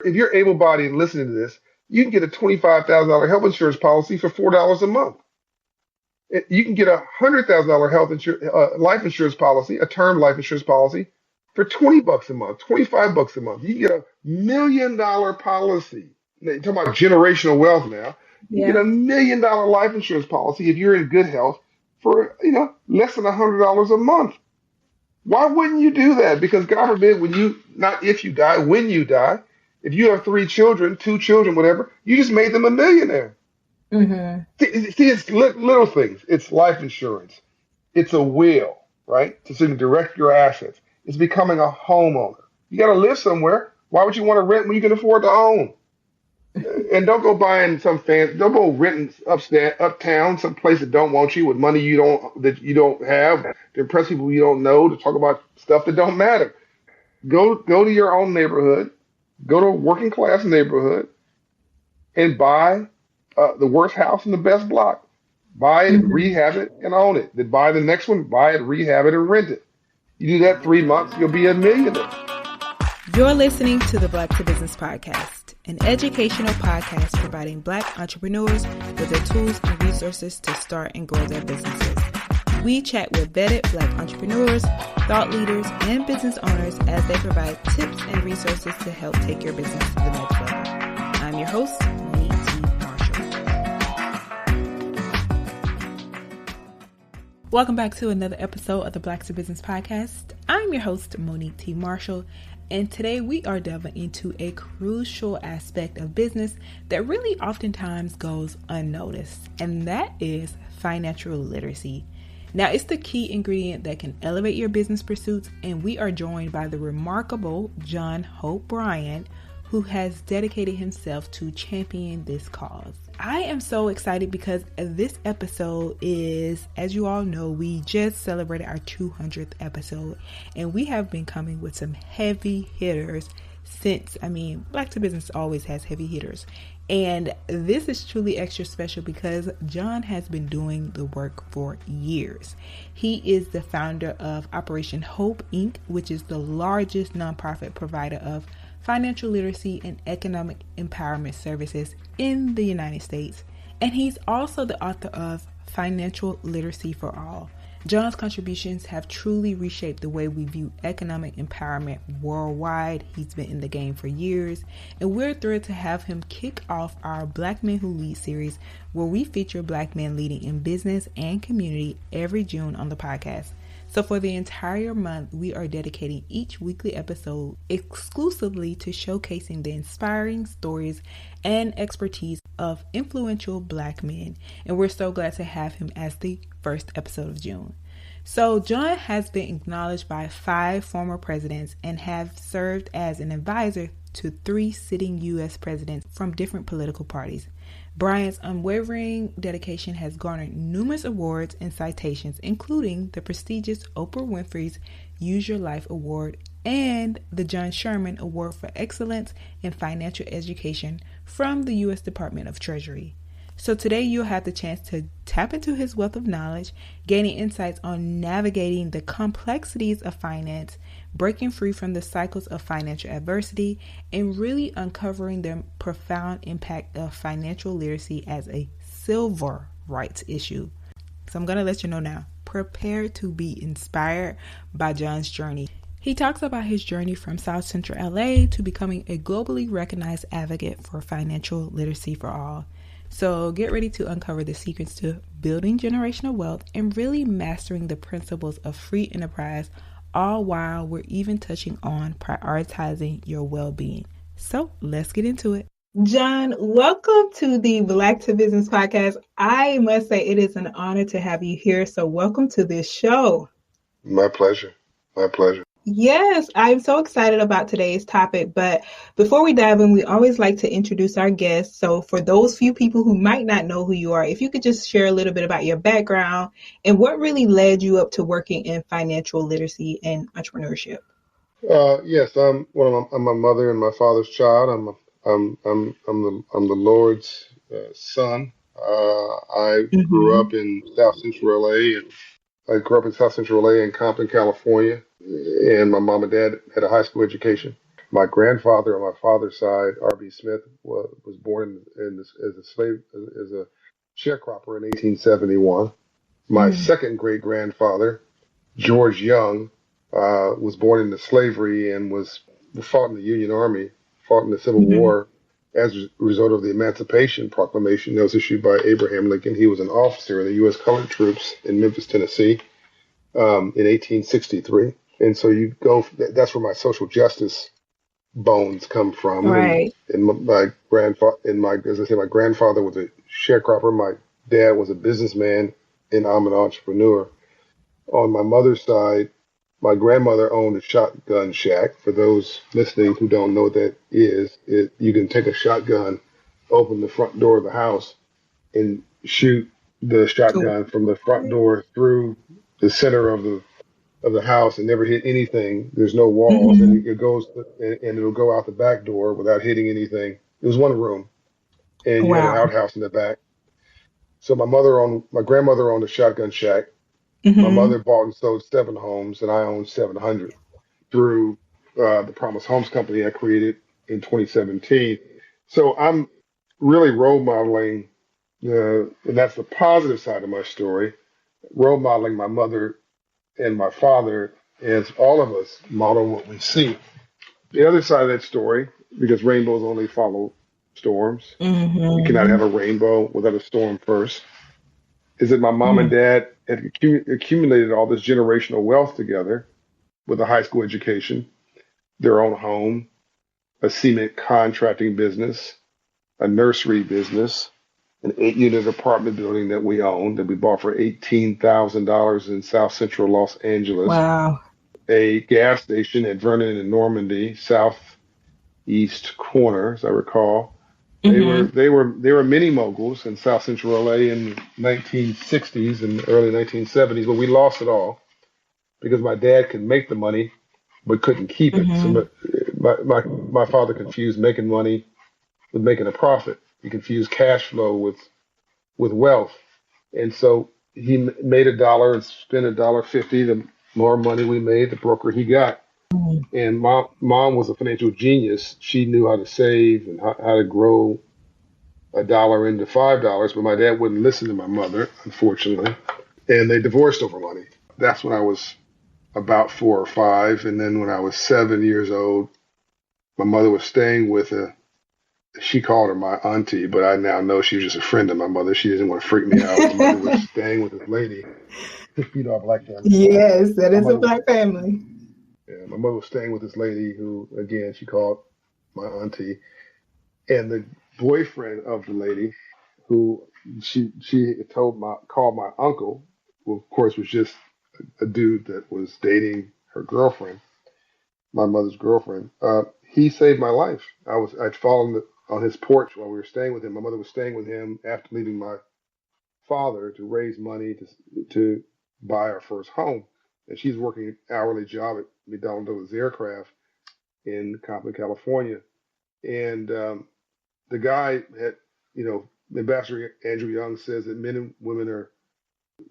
If you're able-bodied and listening to this, you can get a $25,000 health insurance policy for $4 a month. You can get a $100,000 life insurance policy, a term life insurance policy, for $20 a month, $25 a month. You can get $1 million policy. Now, you're talking about generational wealth now. You get Yeah. $1 million life insurance policy if you're in good health for less than $100 a month. Why wouldn't you do that? Because God forbid, not if you die, when you die, if you have 3 children, 2 children, whatever, you just made them a millionaire. Mm-hmm. See, it's little things. It's life insurance. It's a will, right? To so you can direct your assets. It's becoming a homeowner. You got to live somewhere. Why would you want to rent when you can afford to own? And don't go buying don't go renting uptown, some place that don't want you with money that you don't have, to impress people you don't know, to talk about stuff that don't matter. Go to your own neighborhood, go to a working class neighborhood, and buy the worst house in the best block. Buy it, Mm-hmm. rehab it, and own it. Then buy the next one, buy it, rehab it, and rent it. You do that 3 months, you'll be a millionaire. You're listening to the Black to Business Podcast, an educational podcast providing Black entrepreneurs with the tools and resources to start and grow their businesses. We chat with vetted Black entrepreneurs, thought leaders, and business owners as they provide tips and resources to help take your business to the next level. I'm your host, Monique T. Marshall. Welcome back to another episode of the Black to Business Podcast. I'm your host, Monique T. Marshall, and today we are delving into a crucial aspect of business that really oftentimes goes unnoticed, and that is financial literacy. Now, it's the key ingredient that can elevate your business pursuits, and we are joined by the remarkable John Hope Bryant, who has dedicated himself to champion this cause. I am so excited because this episode is, as you all know, we just celebrated our 200th episode, and we have been coming with some heavy hitters since, Black to Business always has heavy hitters. And this is truly extra special because John has been doing the work for years. He is the founder of Operation Hope, Inc., which is the largest nonprofit provider of financial literacy and economic empowerment services in the United States. And he's also the author of Financial Literacy for All. John's contributions have truly reshaped the way we view economic empowerment worldwide. He's been in the game for years, and we're thrilled to have him kick off our Black Men Who Lead series, where we feature Black men leading in business and community every June on the podcast. So for the entire month, we are dedicating each weekly episode exclusively to showcasing the inspiring stories and expertise of influential Black men. And we're so glad to have him as the first episode of June. So John has been acknowledged by 5 former presidents and have served as an advisor to 3 sitting U.S. presidents from different political parties. Bryant's unwavering dedication has garnered numerous awards and citations, including the prestigious Oprah Winfrey's Use Your Life Award and the John Sherman Award for Excellence in Financial Education from the U.S. Department of Treasury. So today you'll have the chance to tap into his wealth of knowledge, gaining insights on navigating the complexities of finance, breaking free from the cycles of financial adversity, and really uncovering the profound impact of financial literacy as a civil rights issue. So I'm going to let you know now, prepare to be inspired by John's journey. He talks about his journey from South Central LA to becoming a globally recognized advocate for financial literacy for all. So get ready to uncover the secrets to building generational wealth and really mastering the principles of free enterprise, all while we're even touching on prioritizing your well-being. So let's get into it. John, welcome to the Black to Business podcast. I must say it is an honor to have you here. So welcome to this show. My pleasure. My pleasure. Yes, I'm so excited about today's topic. But before we dive in, we always like to introduce our guests. So for those few people who might not know who you are, if you could just share a little bit about your background and what really led you up to working in financial literacy and entrepreneurship. Yes, I'm my mother and my father's child. I'm the Lord's son. I grew Mm-hmm. up in South Central LA, and I grew up in South Central LA in Compton, California. And my mom and dad had a high school education. My grandfather on my father's side, R.B. Smith, was born as a slave, as a sharecropper in 1871. My Mm. second great grandfather, George Young, was born into slavery and was fought in the Union Army, fought in the Civil Mm-hmm. War as a result of the Emancipation Proclamation that was issued by Abraham Lincoln. He was an officer in the U.S. Colored Troops in Memphis, Tennessee, in 1863. And so that's where my social justice bones come from. Right. And my grandfather, as I say, my grandfather was a sharecropper. My dad was a businessman, and I'm an entrepreneur. On my mother's side, my grandmother owned a shotgun shack. For those listening who don't know what that is, you can take a shotgun, open the front door of the house, and shoot the Cool. shotgun from the front door through the center of the house and never hit anything. There's no walls, and Mm-hmm. it goes and it'll go out the back door without hitting anything. It was one room, and you had an Wow. outhouse in the back. So my grandmother owned a shotgun shack. My Mm-hmm. mother bought and sold 7 homes, and I owned 700 through the Promise Homes Company I created in 2017. So I'm really role modeling, and that's the positive side of my story, role modeling my mother and my father as all of us model what we see. The other side of that story, because rainbows only follow storms, you cannot Mm-hmm. have a rainbow without a storm first, is that my mom and dad had accumulated all this generational wealth together with a high school education, their own home, a cement contracting business, a nursery business, an 8 unit apartment building that we owned that we bought for $18,000 in South Central Los Angeles, Wow. a gas station at Vernon and Normandy, southeast corner, as I recall. Mm-hmm. They were mini moguls in South Central LA in 1960s and early 1970s, but we lost it all because my dad could make the money but couldn't keep it. So Mm-hmm. my father confused making money with making a profit. He confused cash flow with wealth, and so he made $1 and spent $1.50. The more money we made, the broker he got. And mom was a financial genius. She knew how to save and how to grow $1 into $5, but my dad wouldn't listen to my mother, unfortunately. And they divorced over money. That's when I was about 4 or 5. And then when I was 7 years old, my mother was staying with she called her my auntie, but I now know she was just a friend of my mother. She didn't want to freak me out. My mother was staying with this lady. Our black family. Yes, that My is a mother was, black family. yeah, my mother was staying with this lady who, again, she called my auntie. And the boyfriend of the lady, who she called my uncle, who of course was just a dude that was dating her girlfriend, my mother's girlfriend. He saved my life. I'd fallen on his porch while we were staying with him. My mother was staying with him after leaving my father to raise money to buy our first home, and she's working an hourly job at McDonnell Douglas Aircraft in Compton, California. And the guy had, Ambassador Andrew Young says that men and women are,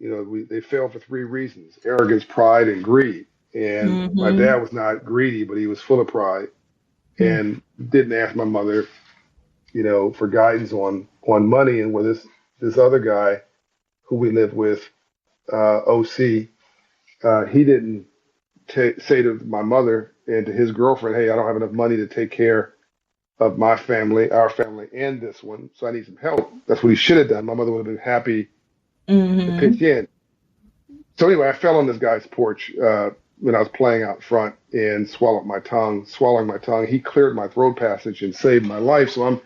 they fail for 3 reasons: arrogance, pride, and greed. And my dad Mm-hmm. was not greedy, but he was full of pride and didn't ask my mother, for guidance on money. And with this other guy who we lived with, OC, he didn't say to my mother and to his girlfriend, "Hey, I don't have enough money to take care of my family, our family, and this one, so I need some help." That's what he should have done. My mother would have been happy to pitch Mm-hmm. in. So anyway, I fell on this guy's porch when I was playing out front and swallowing my tongue. He cleared my throat passage and saved my life. So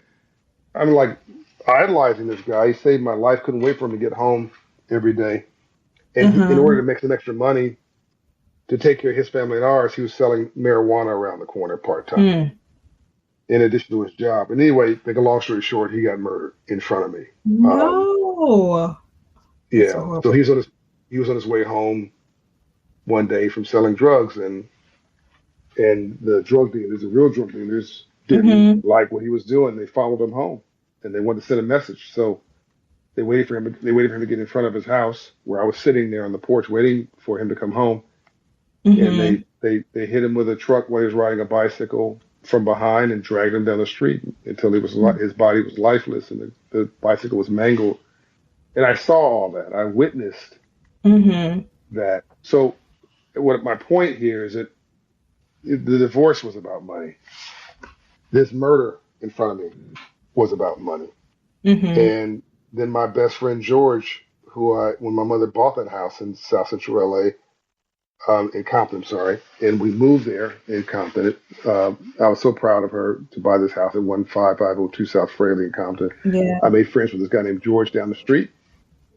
I'm like idolizing this guy. He saved my life. Couldn't wait for him to get home every day. And in order Mm-hmm. to make some extra money to take care of his family and ours, he was selling marijuana around the corner part time, Mm. in addition to his job. And anyway, make a long story short, he got murdered in front of me. Um, No. That's so yeah. So horrible. he was on his way home one day from selling drugs, and the the real drug dealers, didn't Mm-hmm. like what he was doing. They followed him home, and they wanted to send a message. So they waited for him to get in front of his house, where I was sitting there on the porch waiting for him to come home. And Mm-hmm. they hit him with a truck while he was riding a bicycle. from behind and dragged him down the street until his body was lifeless and the bicycle was mangled. And I saw all that. I witnessed Mm-hmm. that. So what my point here is that the divorce was about money. This murder in front of me was about money. Mm-hmm. And then my best friend George, when my mother bought that house in South Central LA, in Compton, sorry, and we moved there in Compton. I was so proud of her to buy this house at 15502 South Fraley in Compton. Yeah. I made friends with this guy named George down the street,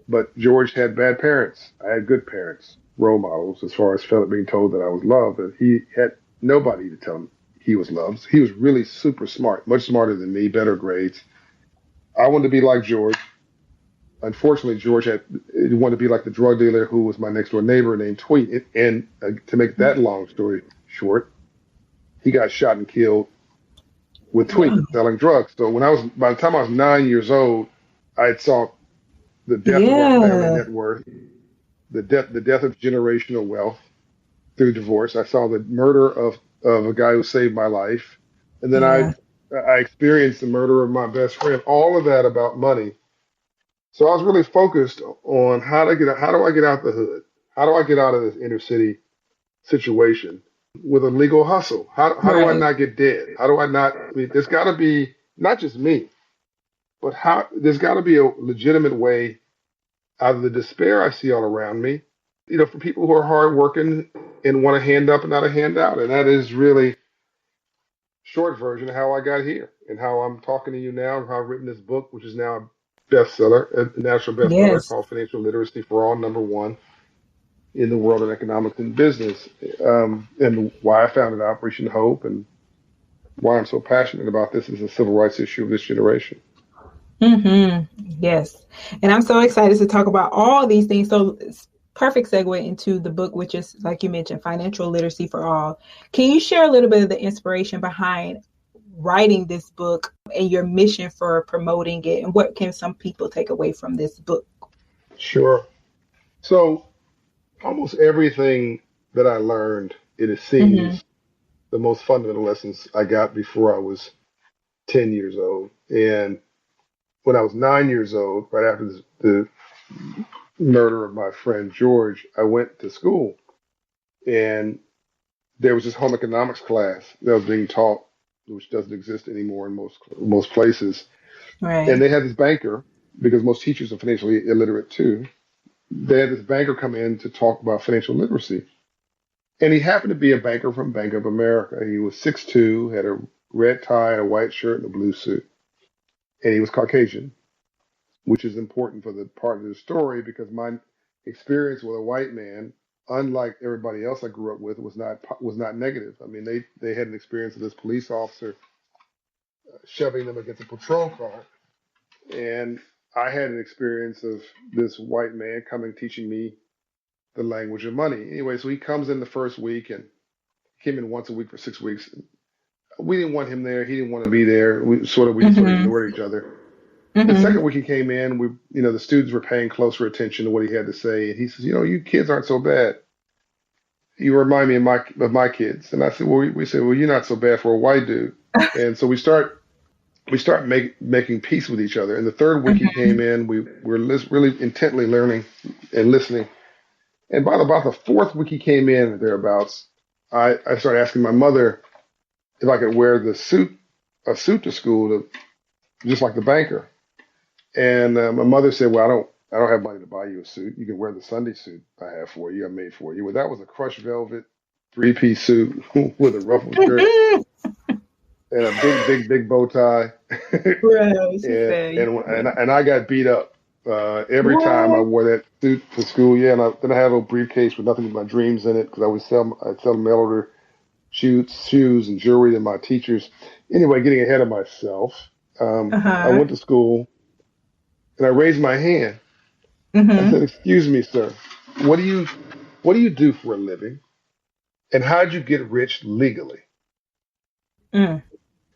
but George had bad parents. I had good parents, role models, as far as being told that I was loved, and he had nobody to tell him he was loved. He was really super smart, much smarter than me, better grades. I wanted to be like George. Unfortunately, George wanted to be like the drug dealer who was my next door neighbor named Tweet. And to make that long story short, he got shot and killed with Tweet Wow. selling drugs. So by the time I was 9 years old, I saw the death of our family Yeah. net worth, the death of generational wealth through divorce. I saw the murder of a guy who saved my life, and then Yeah. I experienced the murder of my best friend. All of that about money. So I was really focused on how do I get out the hood? How do I get out of this inner city situation with a legal hustle? How do I Right. not get dead? How do I not? I mean, there's got to be not just me, but there's got to be a legitimate way out of the despair I see all around me. For people who are hardworking and want a hand up and not a handout, and that is really short version of how I got here and how I'm talking to you now and how I've written this book, which is now a bestseller, a national bestseller Yes. called Financial Literacy for All, #1 in the world of economics and business, and why I founded Operation Hope and why I'm so passionate about this as a civil rights issue of this generation. Mm-hmm. Yes. And I'm so excited to talk about all these things. So it's perfect segue into the book, which is, like you mentioned, Financial Literacy for All. Can you share a little bit of the inspiration behind writing this book and your mission for promoting it? And what can some people take away from this book? Sure. So almost everything that I learned, it Mm-hmm. seems the most fundamental lessons I got before I was 10 years old. And when I was 9 years old, right after the murder of my friend George, I went to school and there was this home economics class that was being taught, which doesn't exist anymore in most places. And Right. they had this banker, because most teachers are financially illiterate too. They had this banker come in to talk about financial literacy. And he happened to be a banker from Bank of America. He was 6'2", had a red tie, a white shirt, and a blue suit. And he was Caucasian, which is important for the part of the story because my experience with a white man, unlike everybody else I grew up with, was not negative. I mean, they had an experience of this police officer shoving them against a patrol car, and I had an experience of this white man coming teaching me the language of money. Anyway, so he comes in the first week and came in once a week for 6 weeks. We didn't want him there. He didn't want to be there. We sort of Mm-hmm. ignored each other. The Mm-hmm. second week he came in, the students were paying closer attention to what he had to say, and he says, you kids aren't so bad. You remind me of my kids. And I said, well, we said, well, you're not so bad for a white dude. And so we start making peace with each other. And the third week he Mm-hmm. came in, we were really intently learning and listening. And by about the fourth week he came in thereabouts, I started asking my mother if I could wear a suit to school, just like the banker. And my mother said, "Well, I don't have money to buy you a suit. You can wear the Sunday suit I have for you. I made for you." Well, that was a crushed velvet three-piece suit with a ruffled shirt and a big, big, big bow tie. Right. She and said, and and I got beat up every time I what? wore that suit to school. Yeah, and then I had a little briefcase with nothing but my dreams in it because I'd sell mail order shoes and jewelry to my teachers. Anyway, getting ahead of myself, I Uh-huh. went to school and I raised my hand. I Mm-hmm. said, "Excuse me, sir. What do you what do you do for a living? And how'd you get rich legally?" Mm.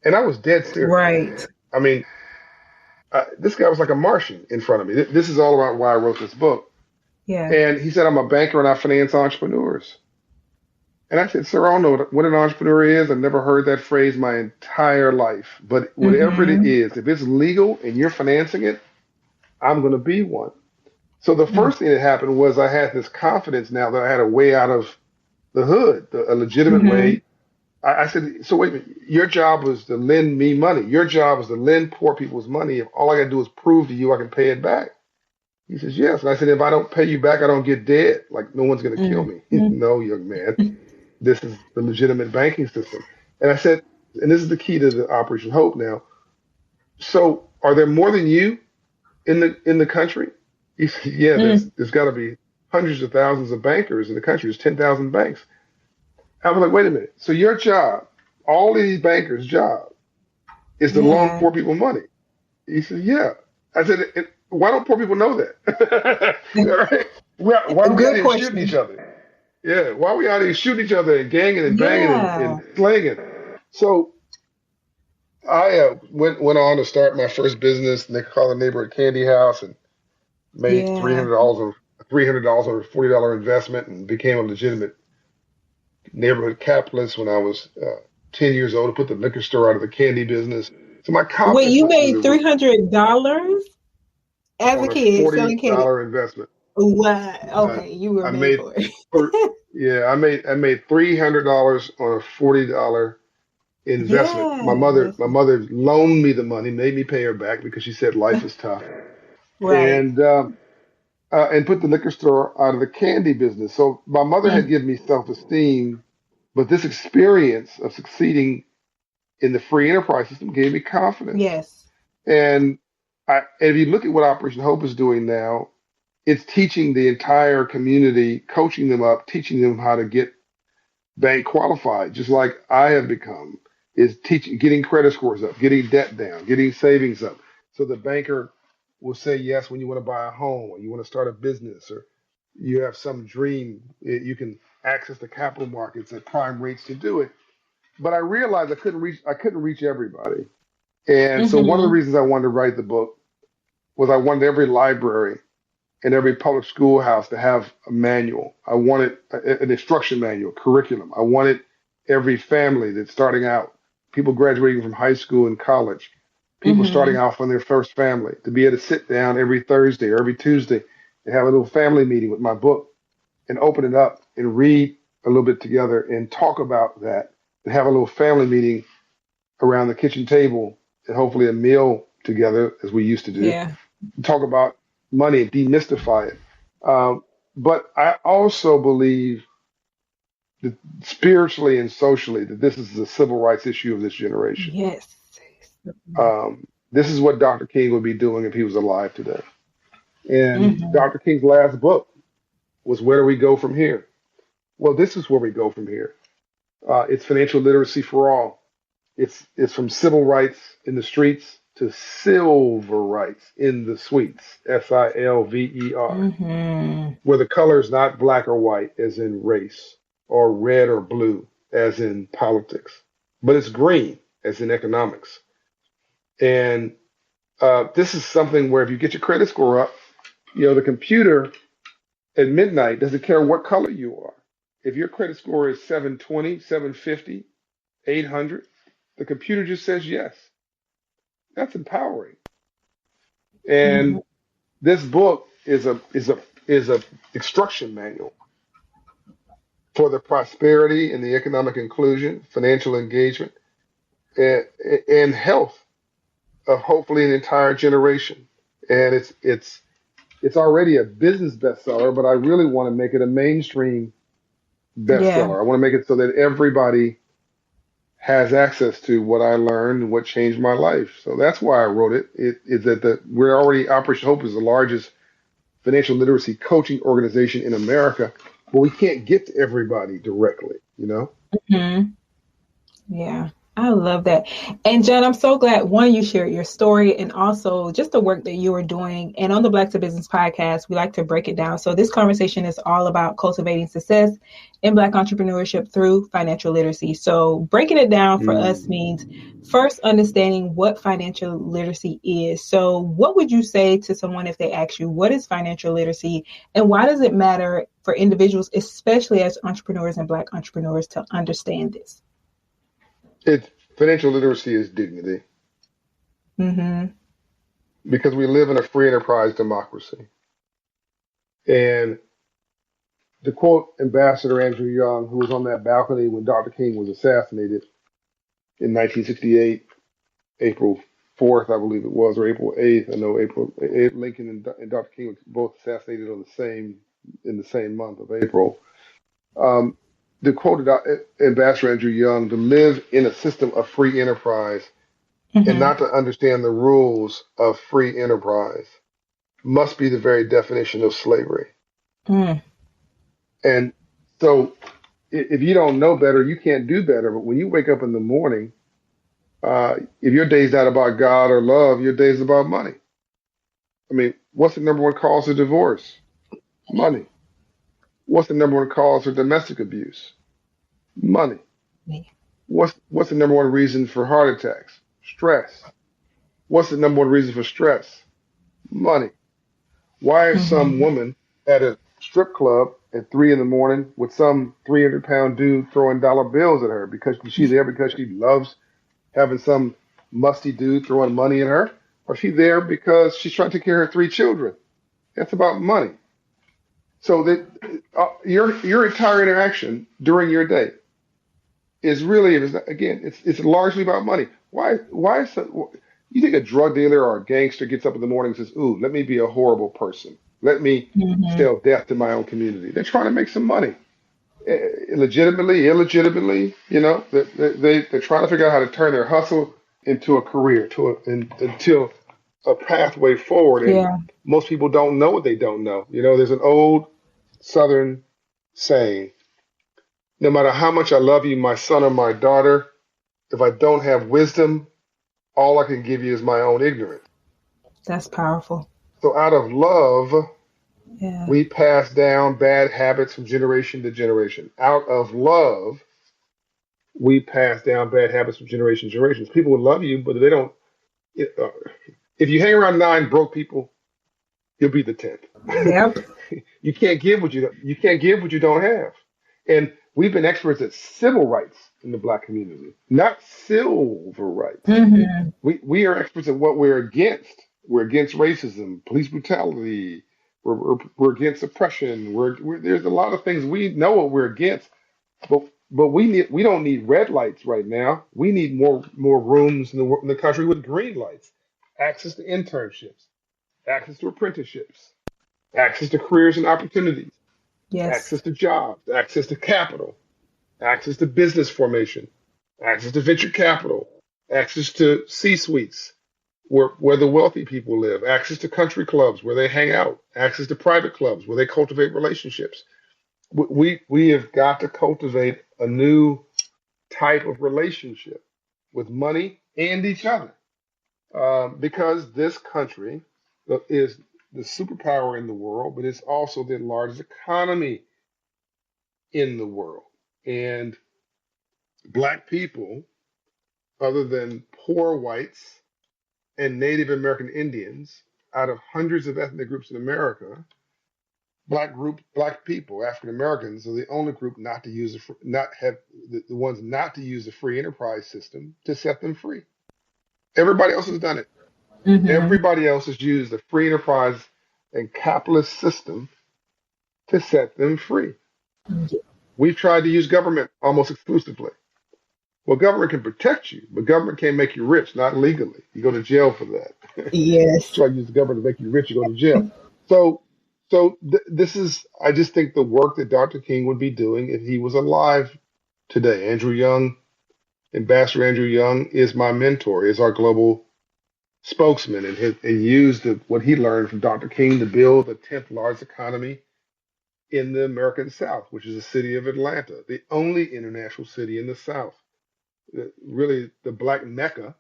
And I was dead serious. Right. I mean, this guy was like a Martian in front of me. This is all about why I wrote this book. Yeah. And he said, "I'm a banker and I finance entrepreneurs." And I said, sir, I don't know what an entrepreneur is. I've never heard that phrase my entire life. But whatever it Mm-hmm. is, if it's legal and you're financing it, I'm going to be one. So the Mm-hmm. first thing that happened was I had this confidence now that I had a way out of the hood, a legitimate Mm-hmm. way. I said, so wait a minute, your job was to lend me money. Your job was to lend poor people's money. If all I got to do is prove to you I can pay it back. He says, yes. And I said, if I don't pay you back, I don't get dead. Like no one's going to kill me. Mm-hmm. No, young man. This is the legitimate banking system. And I said, and this is the key to the Operation Hope now. So are there more than you in the country? He said, yeah, there's got to be hundreds of thousands of bankers in the country. There's 10,000 banks. I was like, wait a minute. So your job, all these bankers' job, is to loan Yeah. poor people money. He said, yeah. I said, why don't poor people know that? All right. Why A are we out good here shooting each question. other? Yeah. Why are we out here shooting each other and ganging and banging and Yeah. slanging? So I went on to start my first business, and they call the neighborhood candy house, and made Yeah. $300 on a $40 investment, and became a legitimate neighborhood capitalist when I was 10 years old to put the liquor store out of the candy business. So my Wait, confidence you went through made the roof $300 as a on a kid selling candy? $40 investment. What? Uh, Okay, you were I made made, for it. for, yeah, I made $300 on a $40 investment. Yes. My mother loaned me the money, made me pay her back because she said life is tough, Right. and put the liquor store out of the candy business. So my mother had Mm. given me self-esteem, but this experience of succeeding in the free enterprise system gave me confidence. Yes. And if you look at what Operation Hope is doing now, it's teaching the entire community, coaching them up, teaching them how to get bank qualified, just like I have become, is teaching, getting credit scores up, getting debt down, getting savings up. So the banker will say yes when you want to buy a home or you want to start a business or you have some dream, you can access the capital markets at prime rates to do it. But I realized I couldn't reach everybody. And so one of the Mm-hmm. reasons I wanted to write the book was I wanted every library and every public schoolhouse to have a manual. I wanted an instruction manual, curriculum. I wanted every family that's starting out, people graduating from high school and college, people starting Mm-hmm. out from their first family, to be able to sit down every Thursday or every Tuesday and have a little family meeting with my book and open it up and read a little bit together and talk about that and have a little family meeting around the kitchen table and hopefully a meal together as we used to do, Yeah. talk about money and demystify it. But I also believe that spiritually and socially that this is the civil rights issue of this generation. Yes. This is what Dr. King would be doing if he was alive today. And Mm-hmm. Dr. King's last book was Where Do We Go From Here? Well, this is where we go from here. It's financial literacy for all. It's from civil rights in the streets to silver rights in the suites, SILVER, Mm-hmm. where the color is not black or white, as in race, or red or blue, as in politics, but it's green, as in economics. And this is something where if you get your credit score up, the computer at midnight doesn't care what color you are. If your credit score is 720, 750, 800, the computer just says yes. That's empowering. Mm-hmm. And this book is a instruction manual for the prosperity and the economic inclusion, financial engagement, and, and health of hopefully an entire generation. And it's already a business bestseller, but I really want to make it a mainstream Yeah. bestseller. I want to make it so that everybody has access to what I learned and what changed my life. So that's why I wrote it. It is that we're already Operation Hope is the largest financial literacy coaching organization in America, but we can't get to everybody directly. Mm-hmm. Yeah. I love that. And John, I'm so glad one, you shared your story and also just the work that you are doing. And on the Black to Business podcast, we like to break it down. So this conversation is all about cultivating success in Black entrepreneurship through financial literacy. So breaking it down for us means first understanding what financial literacy is. So what would you say to someone if they ask you, what is financial literacy and why does it matter for individuals, especially as entrepreneurs and Black entrepreneurs, to understand this? It's financial literacy is dignity Mm-hmm. because we live in a free enterprise democracy. And to quote Ambassador Andrew Young, who was on that balcony when Dr. King was assassinated in 1968, April 4th, I believe it was, or April 8th. I know Lincoln and Dr. King were both assassinated on in the same month of April. Um, to quote Ambassador Andrew Young, to live in a system of free enterprise and Mm-hmm. not to understand the rules of free enterprise must be the very definition of slavery. Mm. And so if you don't know better, you can't do better. But when you wake up in the morning, if your day's not about God or love, your day's about money. I mean, what's the number one cause of divorce? Money. What's the number one cause of domestic abuse? Money. What's the number one reason for heart attacks? Stress. What's the number one reason for stress? Money. Why is some Mm-hmm. woman at a strip club at 3 in the morning with some 300-pound dude throwing dollar bills at her? Because she's there because she loves having some musty dude throwing money at her? Or is she there because she's trying to take care of her 3 children? That's about money. So that your entire interaction during your day is really, again, it's largely about money. Why is you think a drug dealer or a gangster gets up in the morning and says, "Ooh, let me be a horrible person. Let me Mm-hmm. sell death to my own community." They're trying to make some money, legitimately, illegitimately. They're trying to figure out how to turn their hustle into a career, until a pathway forward. And Yeah. most people don't know what they don't know. There's an old Southern saying: "No matter how much I love you, my son or my daughter, if I don't have wisdom, all I can give you is my own ignorance." That's powerful. So out of love, Yeah. we pass down bad habits from generation to generation. Out of love, we pass down bad habits from generation to generations. People will love you, but they don't. uh, If you hang around 9 broke people, you'll be the 10th. Yep. You can't give what you don't have. And we've been experts at civil rights in the Black community, not silver rights. Mm-hmm. We are experts at what we're against. We're against racism, police brutality. We're against oppression. There's a lot of things we know what we're against, but we don't need red lights right now. We need more rooms in the country with green lights, access to internships, access to apprenticeships, access to careers and opportunities, Yes. access to jobs, access to capital, access to business formation, access to venture capital, access to C-suites where the wealthy people live, access to country clubs where they hang out, access to private clubs where they cultivate relationships. We have got to cultivate a new type of relationship with money and each other, because this country is the superpower in the world, but it's also the largest economy in the world. And Black people, other than poor whites and Native American Indians, out of hundreds of ethnic groups in America, Black people, African Americans, are the only group not to use not have the ones not to use the free enterprise system to set them free. Everybody else has done it. Mm-hmm. Everybody else has used the free enterprise and capitalist system to set them free. We've tried to use government almost exclusively. Well, government can protect you, but government can't make you rich, not legally. You go to jail for that. Yes. Try to use the government to make you rich, you go to jail. So, this is, I just think the work that Dr. King would be doing if he was alive today. Andrew Young, Ambassador Andrew Young, is my mentor, is our global spokesman, and used what he learned from Dr. King to build the 10th largest economy in the American South, which is the city of Atlanta, the only international city in the South. really the black mecca,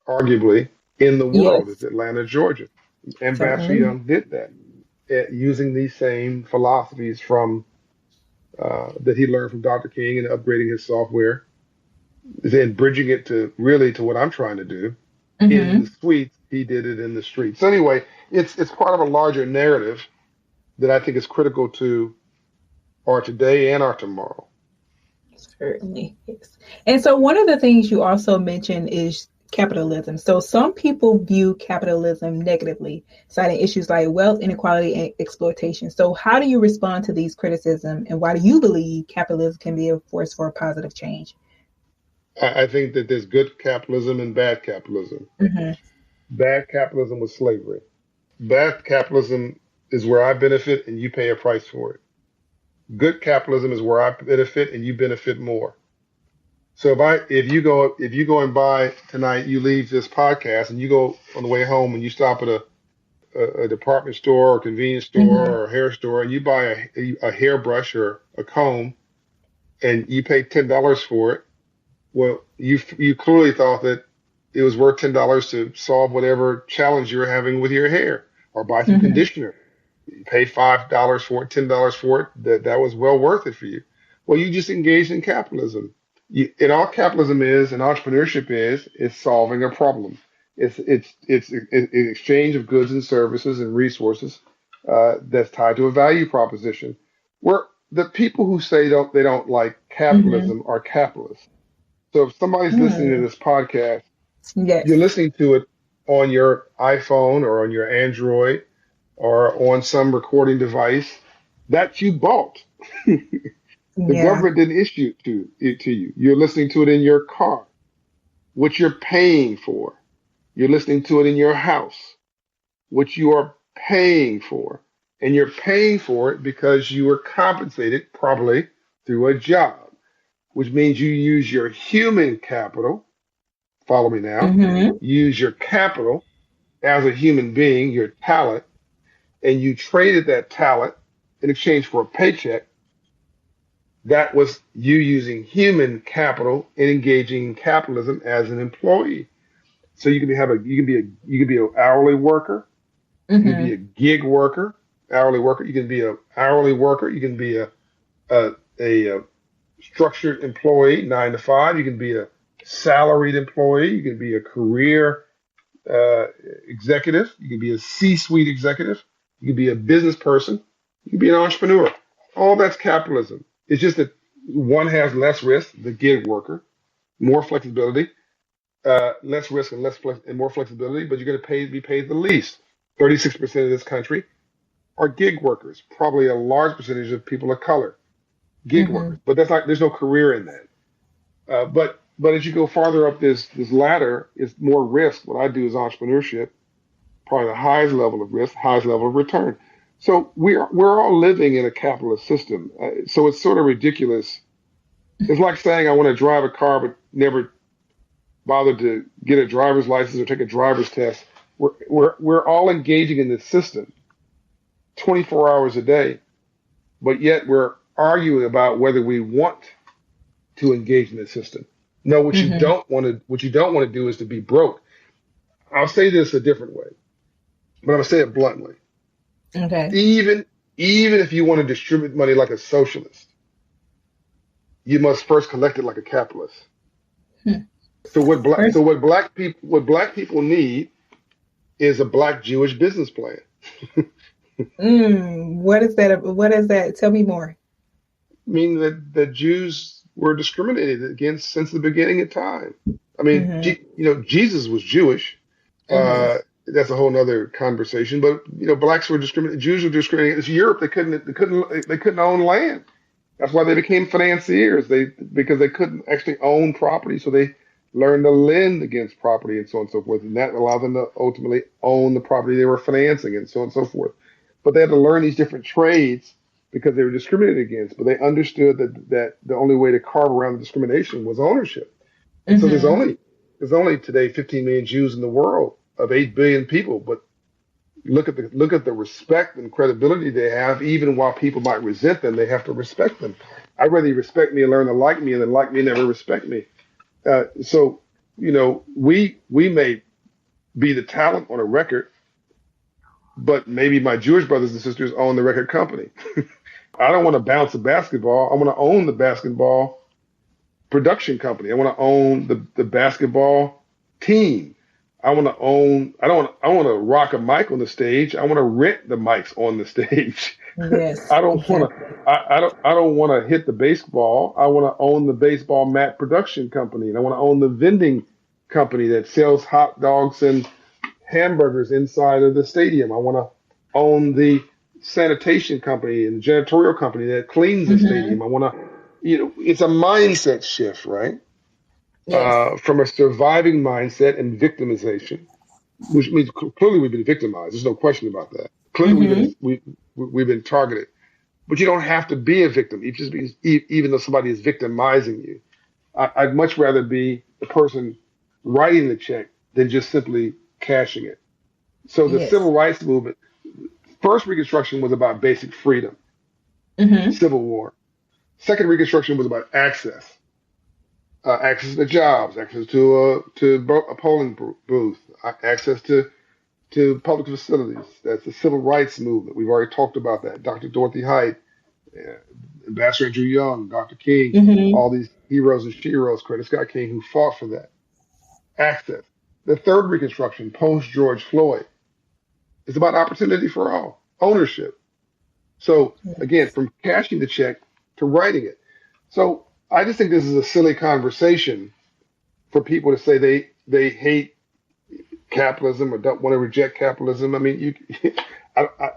arguably, in the world is Yes, Atlanta, Georgia. Ambassador certainly. Young did that, using these same philosophies from that he learned from Dr. King and upgrading his software, then bridging it to really to what I'm trying to do in the Mm-hmm. suites. He did it in the streets. So anyway, it's part of a larger narrative that I think is critical to our today and our tomorrow. Certainly, yes. And so one of the things you also mentioned is capitalism. So some people view capitalism negatively, citing issues like wealth inequality and exploitation. So how do you respond to these criticism, and why do you believe capitalism can be a force for a positive change? I think that there's good capitalism and bad capitalism. Mm-hmm. Bad capitalism was slavery. Bad capitalism is where I benefit and you pay a price for it. Good capitalism is where I benefit and you benefit more. So if you go and buy tonight, you leave this podcast and you go on the way home and you stop at a department store or convenience store Mm-hmm. or a hair store and you buy a hairbrush or a comb and you pay $10 for it. Well, you clearly thought that it was worth $10 to solve whatever challenge you're having with your hair, or buy some Mm-hmm. conditioner. You pay $5 for it, $10 for it. That was well worth it for you. Well, you just engaged in capitalism. And all capitalism is, and entrepreneurship is solving a problem. It's an exchange of goods and services and resources that's tied to a value proposition. Where the people who say they don't like Mm-hmm. capitalism are capitalists. So if somebody's listening to Mm. this podcast, you're Yes. listening to it on your iPhone or on your Android or on some recording device that you bought. The Yeah. government didn't issue it to you. You're listening to it in your car, which you're paying for. You're listening to it in your house, which you are paying for. And you're paying for it because you were compensated probably through a job, which means you use your human capital. Follow me now. Mm-hmm. Use your capital as a human being, your talent, and you traded that talent in exchange for a paycheck. That was you using human capital and engaging in capitalism as an employee. So you can be an hourly worker, you can be Mm-hmm. a gig worker, hourly worker. You can be an hourly worker. You can be a structured employee, 9 to 5. You can be a salaried employee. You can be a career uh, executive. You can be a C-suite executive. You can be a business person. You can be an entrepreneur. All that's capitalism. It's just that one has less risk, the gig worker, more flexibility, less risk and and more flexibility, but you're going to be paid the least. 36% of this country are gig workers, probably a large percentage of people of color, gig Mm-hmm. workers. But that's not, there's no career in that. But as you go farther up this ladder, it's more risk. What I do is entrepreneurship, probably the highest level of risk, highest level of return. So we're all living in a capitalist system. So it's sort of ridiculous. It's like saying I want to drive a car but never bothered to get a driver's license or take a driver's test. We're all engaging in this system 24 hours a day, but yet we're arguing about whether we want to engage in this system. No, Mm-hmm. what you don't want to do is to be broke. I'll say this a different way, but I'm gonna say it bluntly. Okay. Even even if you want to distribute money like a socialist, you must first collect it like a capitalist. Hmm. So First, what black people need is a black Jewish business plan. what is that? What is that? Tell me more. Mean that Jews were discriminated against since the beginning of time. I mean, Mm-hmm. Jesus was Jewish. Mm-hmm. That's a whole nother conversation. But blacks were discriminated. Jews were discriminated. It's Europe. They couldn't own land. That's why they became financiers. Because they couldn't actually own property, so they learned to lend against property and so on and so forth. And that allowed them to ultimately own the property they were financing and so on and so forth. But they had to learn these different trades because they were discriminated against. But they understood that the only way to carve around the discrimination was ownership. And so there's Mm-hmm. only there's only today 15 million Jews in the world of 8 billion people. But look at the respect and credibility they have. Even while people might resent them, they have to respect them. I'd rather you respect me and learn to like me than like me and never respect me. So, we may be the talent on a record, but maybe my Jewish brothers and sisters own the record company. I don't want to bounce a basketball. I want to own the basketball production company. I want to own the basketball team. I don't want to rock a mic on the stage. I want to rent the mics on the stage. Yes, I don't want exactly. to, I don't want to hit the baseball. I want to own the baseball mat production company. And I want to own the vending company that sells hot dogs and hamburgers inside of the stadium. I want to own the sanitation company and janitorial company that cleans the stadium. Mm-hmm. I want to, it's a mindset shift, right? Yes. From a surviving mindset and victimization, which means clearly we've been victimized. There's no question about that. Clearly Mm-hmm. we've been targeted. But you don't have to be a victim, even though somebody is victimizing you. I'd much rather be the person writing the check than just simply cashing it. So the Yes. civil rights movement, first Reconstruction was about basic freedom, Mm-hmm. Civil War. Second Reconstruction was about access, access to jobs, access to a polling booth, access to public facilities. That's the civil rights movement. We've already talked about that. Dr. Dorothy Height, uh, Ambassador Andrew Young, Dr. King, Mm-hmm. all these heroes and sheroes, Coretta Scott King, who fought for that access. The third Reconstruction, post George Floyd, is about opportunity for all, ownership. So again, Yes. from cashing the check to writing it. So I just think this is a silly conversation for people to say they hate capitalism or don't want to reject capitalism. I mean, I, I,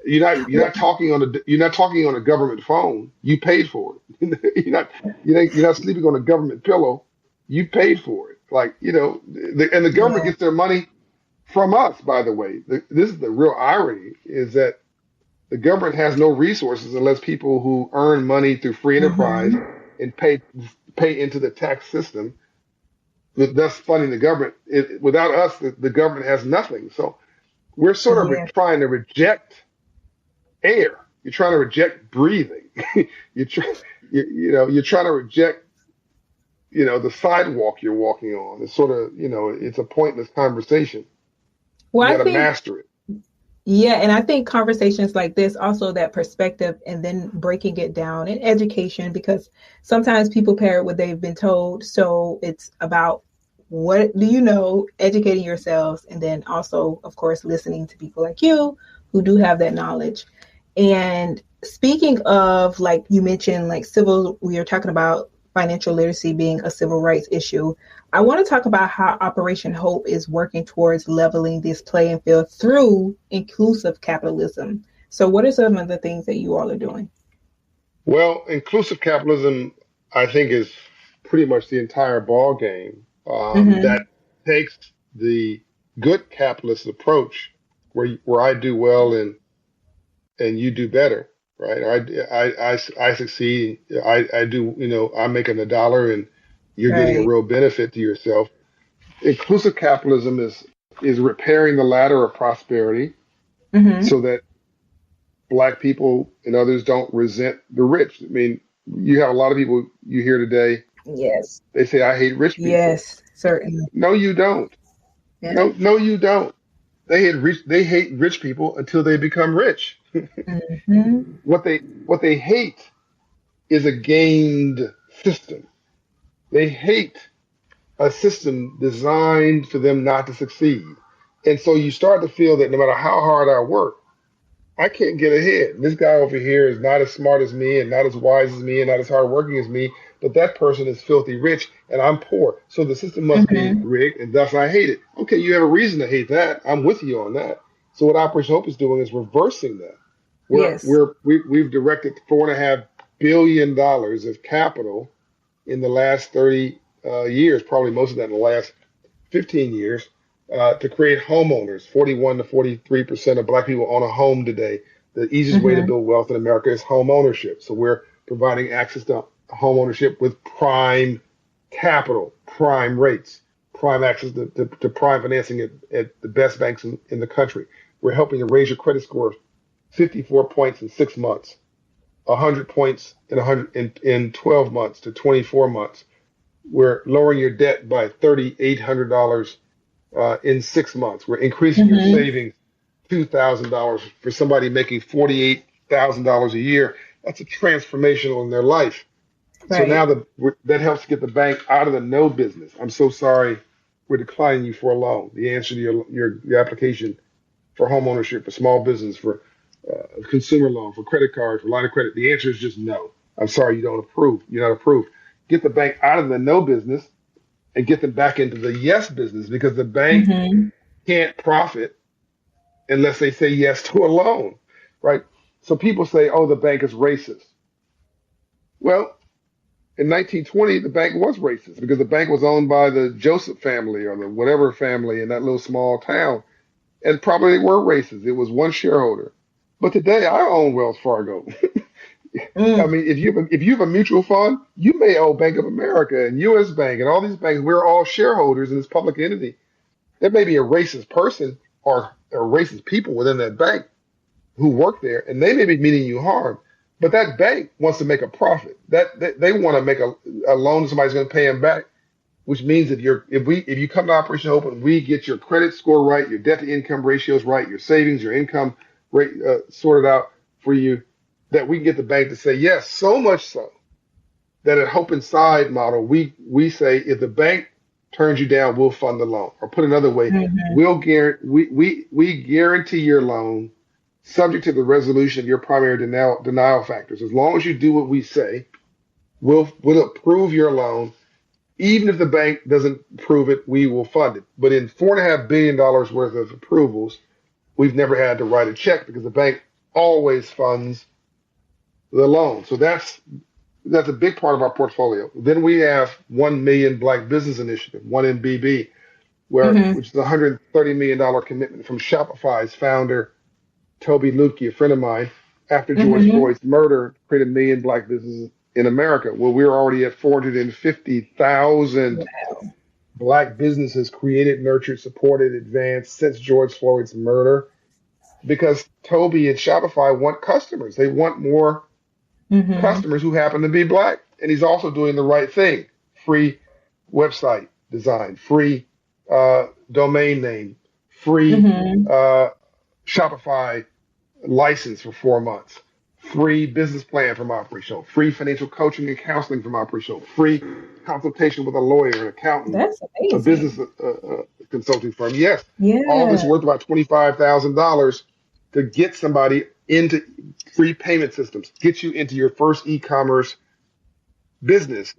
you're not talking on a government phone. You paid for it. You're not sleeping on a government pillow. You paid for it. Like and the government Yeah. gets their money from us. By the way, this is the real irony: is that the government has no resources unless people who earn money through free enterprise Mm-hmm. and pay into the tax system, thus funding the government. Without us, the government has nothing. So we're sort of Yeah. trying to reject air. You're trying to reject breathing. you're try, you're trying to reject the sidewalk you're walking on. It's sort of it's a pointless conversation. Well, You I got to think, master it. yeah, and I think conversations like this, also that perspective, and then breaking it down in education, because sometimes people parrot what they've been told. So it's about what do you know, educating yourselves, and then also, of course, listening to people like you who do have that knowledge. And speaking of, like you mentioned, like we are talking about financial literacy being a civil rights issue. I want to talk about how Operation Hope is working towards leveling this playing field through inclusive capitalism. So, what are some of the things that you all are doing? Well, inclusive capitalism, I think, is pretty much the entire ball game. That Mm-hmm. takes the good capitalist approach, where I do well and you do better, right? I succeed. I do. I'm making a dollar and you're getting a Right. real benefit to yourself. Inclusive capitalism is repairing the ladder of prosperity Mm-hmm. so that black people and others don't resent the rich. I mean, you have a lot of people you hear today, Yes. they say, I hate rich people. Yes. Certainly. No, you don't. Yeah. No, you don't. They hate rich people until they become rich. Mm-hmm. What they hate is a gamed system. They hate a system designed for them not to succeed. And so you start to feel that no matter how hard I work, I can't get ahead. This guy over here is not as smart as me and not as wise as me and not as hardworking as me, but that person is filthy rich and I'm poor. So the system must be Mm-hmm. rigged and thus I hate it. Okay, you have a reason to hate that. I'm with you on that. So what Operation Hope is doing is reversing that. Yes. We've directed $4.5 billion of capital in the last 30 years, probably most of that in the last 15 years, to create homeowners. 41 to 43% of black people own a home today. The easiest way to Mm-hmm. build wealth in America is home ownership. So we're providing access to home ownership with prime capital, prime rates, prime access to prime financing at the best banks in the country. We're helping to raise your credit score 54 points in 6 months, 100 points in 12 months to 24 months. We're lowering your debt by $3,800 in 6 months. We're increasing your Mm-hmm. savings $2,000 for somebody making $48,000 a year. That's a transformational in their life. So now Right. that helps get the bank out of the no business. I'm so sorry, we're declining you for a loan. The answer to your application for home ownership, for small business, for consumer loan, for credit card, for line of credit, the answer is just no. I'm sorry, you don't approve. You're not approved. Get the bank out of the no business and get them back into the yes business because the bank Mm-hmm. can't profit unless they say yes to a loan, right? So people say, oh, the bank is racist. Well, in 1920, the bank was racist because the bank was owned by the Joseph family or the whatever family in that little small town. And probably they were racist. It was one shareholder. But today I own Wells Fargo. I Mm. mean, if you have a mutual fund, you may own Bank of America and U.S. Bank and all these banks. We're all shareholders in this public entity. There may be a racist person or racist people within that bank who work there, and they may be meaning you harm. But that bank wants to make a profit. They want to make a loan that somebody's going to pay them back, which means if you come to Operation Hope and we get your credit score right, your debt to income ratios right, your savings, your income rate sorted out for you, that we can get the bank to say yes. So much so that at Hope Inside model, we say if the bank turns you down, we'll fund the loan. Or put another way, Mm-hmm. we'll guarantee we guarantee your loan subject to the resolution of your primary denial factors. As long as you do what we say, we'll approve your loan. Even if the bank doesn't approve it, we will fund it. But in $4.5 billion worth of approvals, we've never had to write a check because the bank always funds the loan. So that's a big part of our portfolio. Then we have 1 million Black Business Initiative, 1MBB, Mm-hmm. which is a $130 million commitment from Shopify's founder, Toby Lutke, a friend of mine, after George Mm-hmm. Floyd's murder, create 1 million Black businesses in America. Well, we're already at 450,000 Black businesses created, nurtured, supported, advanced since George Floyd's murder because Toby and Shopify want customers. They want more Mm-hmm. customers who happen to be Black. And he's also doing the right thing. Free website design, free domain name, free Mm-hmm. uh, Shopify license for 4 months, free business plan from Operation Hope, free financial coaching and counseling from Operation Hope, free consultation with a lawyer, an accountant, That's a business amazing. consulting firm. Yes, all this Yeah. worth about $25,000 to get somebody into free payment systems, get you into your first e-commerce business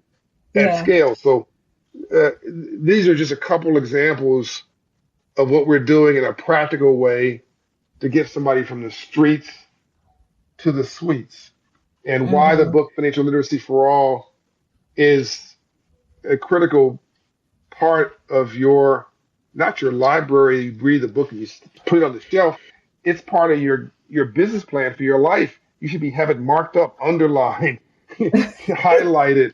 at Yeah. scale. So these are just a couple examples of what we're doing in a practical way to get somebody from the streets to the suites, and why the Mm-hmm. book Financial Literacy for All is a critical part of your, not your library, you read the book and you put it on the shelf. It's part of your business plan for your life. You should be have it marked up, underlined, highlighted,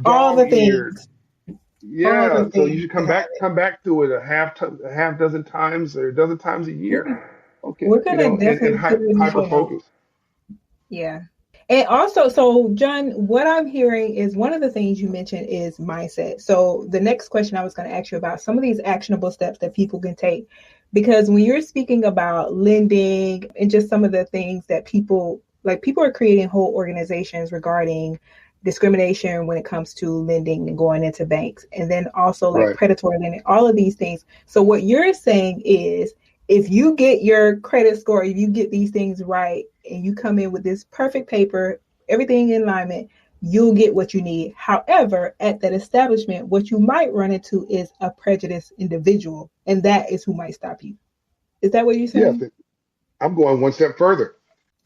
All the dog-eared. things. All the Yeah, so you things should to have it. come back to it a half dozen times or a dozen times a year. Okay, We're gonna and definitely put it in the hyper show notes. focus. Yeah. And also, so John, what I'm hearing is one of the things you mentioned is mindset. So the next question I was going to ask you about some of these actionable steps that people can take, because when you're speaking about lending and just some of the things that people are creating whole organizations regarding discrimination when it comes to lending and going into banks, and then also like Right. predatory lending, all of these things. So what you're saying is if you get your credit score, if you get these things right, and you come in with this perfect paper, everything in alignment, you'll get what you need. However, at that establishment, what you might run into is a prejudiced individual, and that is who might stop you. Is that what you're Yes, saying? I'm going one step further.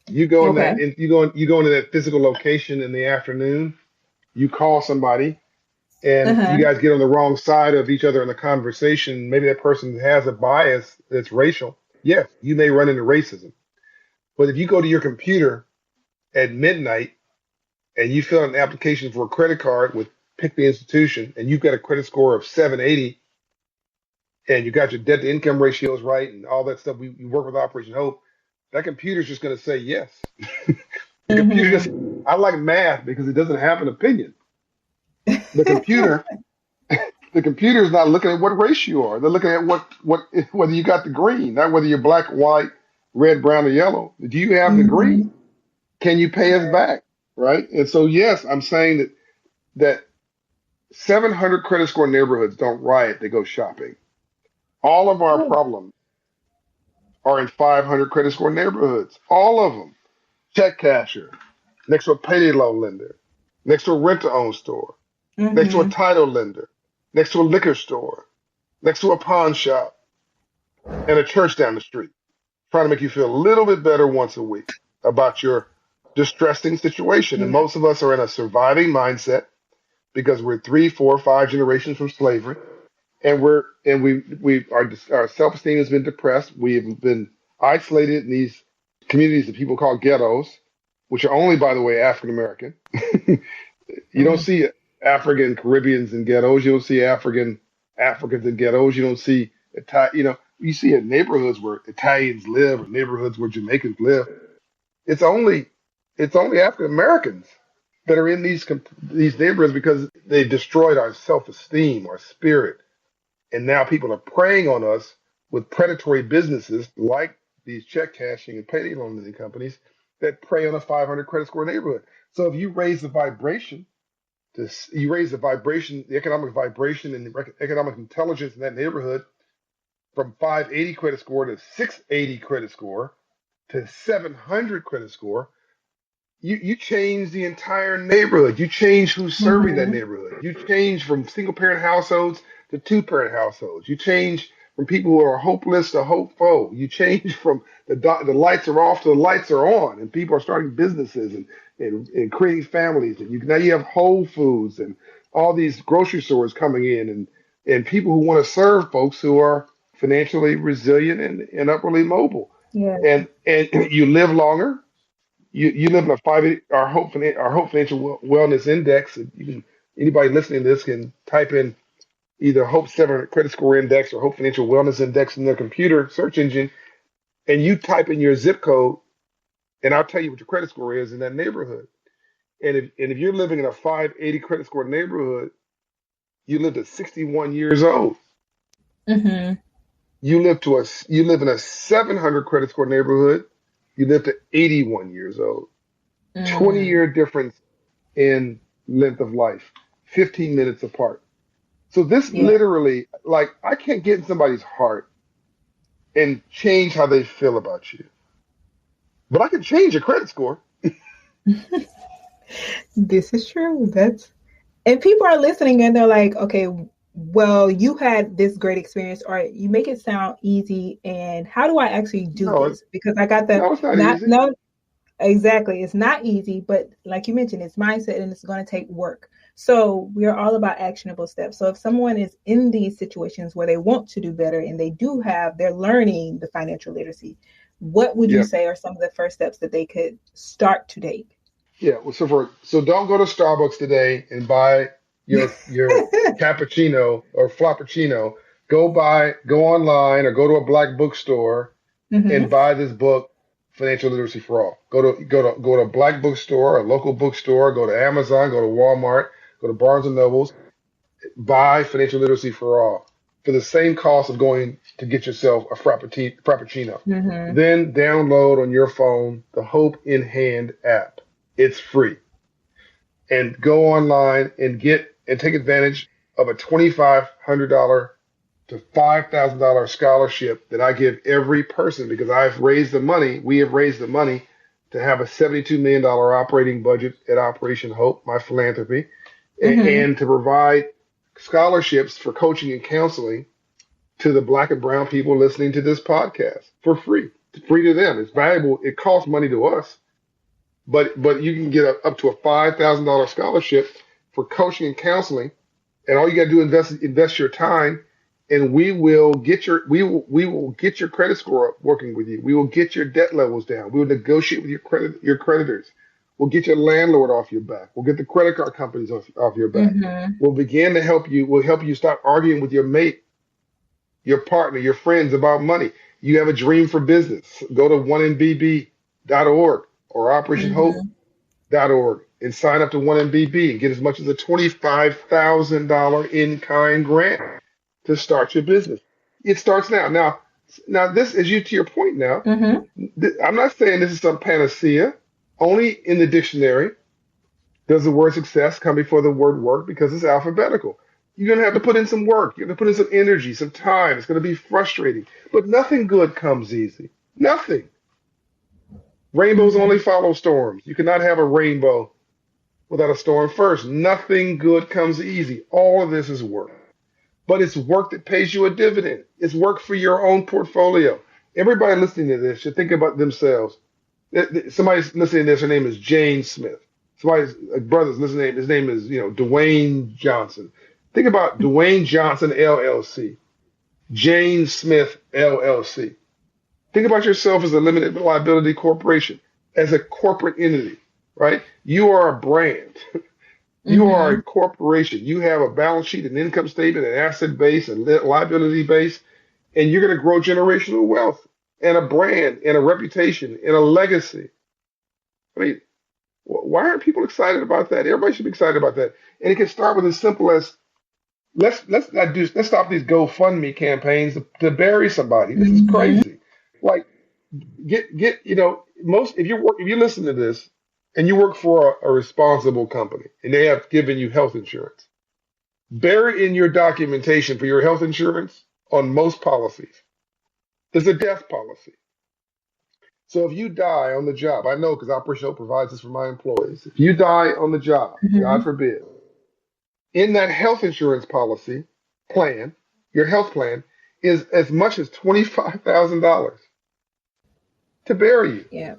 Okay. You go into that physical location in the afternoon. You call somebody, and you Uh-huh. guys get on the wrong side of each other in the conversation. Maybe that person has a bias that's racial. Yes, you may run into racism. But if you go to your computer at midnight and you fill out an application for a credit card with pick the institution, and you've got a credit score of 780, and you got your debt to income ratios right, and all that stuff, you work with Operation Hope. That computer's just going to say yes. The computer just, Mm-hmm. I like math because it doesn't have an opinion. The computer, the computer is not looking at what race you are. They're looking at what whether you got the green, not whether you're black, white, red, brown, or yellow. Do you have the Hmm. green? Can you pay us back? Right? And so yes, I'm saying that 700 credit score neighborhoods don't riot, they go shopping. All of our problems are in 500 credit score neighborhoods. All of them. Check casher, next to a payday loan lender, next to a rent-to-own store, next to a Hmm. title lender, next to a liquor store, next to a pawn shop, and a church down the street, trying to make you feel a little bit better once a week about your distressing situation. And Yeah. most of us are in a surviving mindset because we're 3, 4, 5 generations from slavery, and our self-esteem has been depressed. We have been isolated in these communities that people call ghettos, which are only, by the way, African American. You don't Mm. see African Caribbeans in ghettos. You don't see Africans in ghettos. You don't see you see in neighborhoods where Italians live or neighborhoods where Jamaicans live. It's only it's only African Americans that are in these neighborhoods because they destroyed our self-esteem, our spirit, and now people are preying on us with predatory businesses like these check cashing and payday loan lending companies that prey on a 500 credit score neighborhood. So if you raise the vibration, you raise the economic vibration and the economic intelligence in that neighborhood from 580 credit score to 680 credit score to 700 credit score, you change the entire neighborhood. You change who's serving that Hmm. neighborhood. You change from single parent households to two parent households. You change from people who are hopeless to hopeful. You change from the lights are off to the lights are on, and people are starting businesses and creating families. And now you have Whole Foods and all these grocery stores coming in, and people who want to serve folks who are financially resilient and upwardly mobile. Yeah. And you live longer. You live in a our Hope Financial Wellness Index. Anybody listening to this can type in either Hope 7 Credit Score Index or Hope Financial Wellness Index in their computer search engine, and you type in your zip code, and I'll tell you what your credit score is in that neighborhood. And if you're living in a 580 credit score neighborhood, you live to 61 years old. Hmm. You live in a 700 credit score neighborhood, you live to 81 years old. 20-year Mm. difference in length of life, 15 minutes apart. So this Yeah. literally, like, I can't get in somebody's heart and change how they feel about you, but I can change your credit score. This is true. And people are listening and they're like, okay, well, you had this great experience, or you make it sound easy. And how do I actually do No, this? Because I got the no, it's not not, easy. no, exactly. It's not easy, but like you mentioned, it's mindset and it's going to take work. So we are all about actionable steps. So if someone is in these situations where they want to do better and they're learning the financial literacy, what would you Yeah, say are some of the first steps that they could start to take? yeah. Well, so don't go to Starbucks today and buy your cappuccino or flappuccino. Go online or go to a black bookstore and Hmm. buy this book, Financial Literacy for All. Go to a black bookstore, a local bookstore, go to Amazon, go to Walmart, go to Barnes and Nobles, buy Financial Literacy for All for the same cost of going to get yourself a frappuccino. Hmm. Then download on your phone the Hope in Hand app. It's free. And go online and take advantage of a $2,500 to $5,000 scholarship that I give every person because we have raised the money to have a $72 million operating budget at Operation Hope, my philanthropy, Hmm. and to provide scholarships for coaching and counseling to the black and brown people listening to this podcast for free. It's free to them. It's valuable. It costs money to us, but you can get up to a $5,000 scholarship for coaching and counseling, and all you got to do is invest your time, and we will get your credit score up working with you. We will get your debt levels down. We will negotiate with your creditors. We'll get your landlord off your back. We'll get the credit card companies off your back. Hmm. We'll begin to help you. We'll help you stop arguing with your mate, your partner, your friends about money. You have a dream for business. Go to 1MBB.org or Operation Hope Hmm. and sign up to 1MBB and get as much as a $25,000 in-kind grant to start your business. It starts now. Now this is you to your point now. Mm-hmm. I'm not saying this is some panacea. Only in the dictionary does the word success come before the word work because it's alphabetical. You're going to have to put in some work. You're going to put in some energy, some time. It's going to be frustrating. But nothing good comes easy. Nothing. Rainbows Mm-hmm. only follow storms. You cannot have a rainbow without a storm first. Nothing good comes easy. All of this is work. But it's work that pays you a dividend. It's work for your own portfolio. Everybody listening to this should think about themselves. Somebody's listening to this, her name is Jane Smith. Somebody's brother's listening, his name is, Dwayne Johnson. Think about Dwayne Johnson LLC, Jane Smith LLC. Think about yourself as a limited liability corporation, as a corporate entity, right? You are a brand. You are Mm-hmm. a corporation. You have a balance sheet, an income statement, an asset base, and liability base, and you're going to grow generational wealth and a brand and a reputation and a legacy. I mean, why aren't people excited about that? Everybody should be excited about that. And it can start with as simple as let's stop these GoFundMe campaigns to bury somebody. This is Mm-hmm. crazy. Like get most if you listen to this and you work for a responsible company and they have given you health insurance, buried in your documentation for your health insurance on most policies is a death policy. So if you die on the job, I know because Operation Hope provides this for my employees. If you die on the job, God Mm-hmm. forbid, in that health insurance policy plan, your health plan is as much as $25,000 to bury you. Yeah.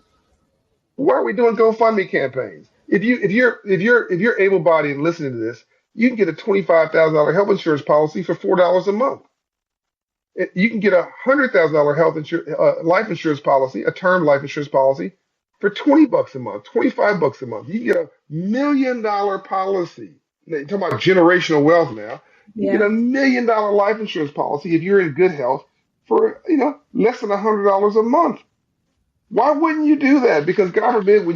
Why are we doing GoFundMe campaigns? If you're able-bodied and listening to this, you can get a $25,000 health insurance policy for $4 a month. You can get a $100,000 life insurance policy, a term life insurance policy, for $20 a month, $25 a month. You can get $1 million policy. Now, you're talking about generational wealth now. You get Yeah. $1 million life insurance policy if you're in good health for less than $100 a month. Why wouldn't you do that? Because God forbid,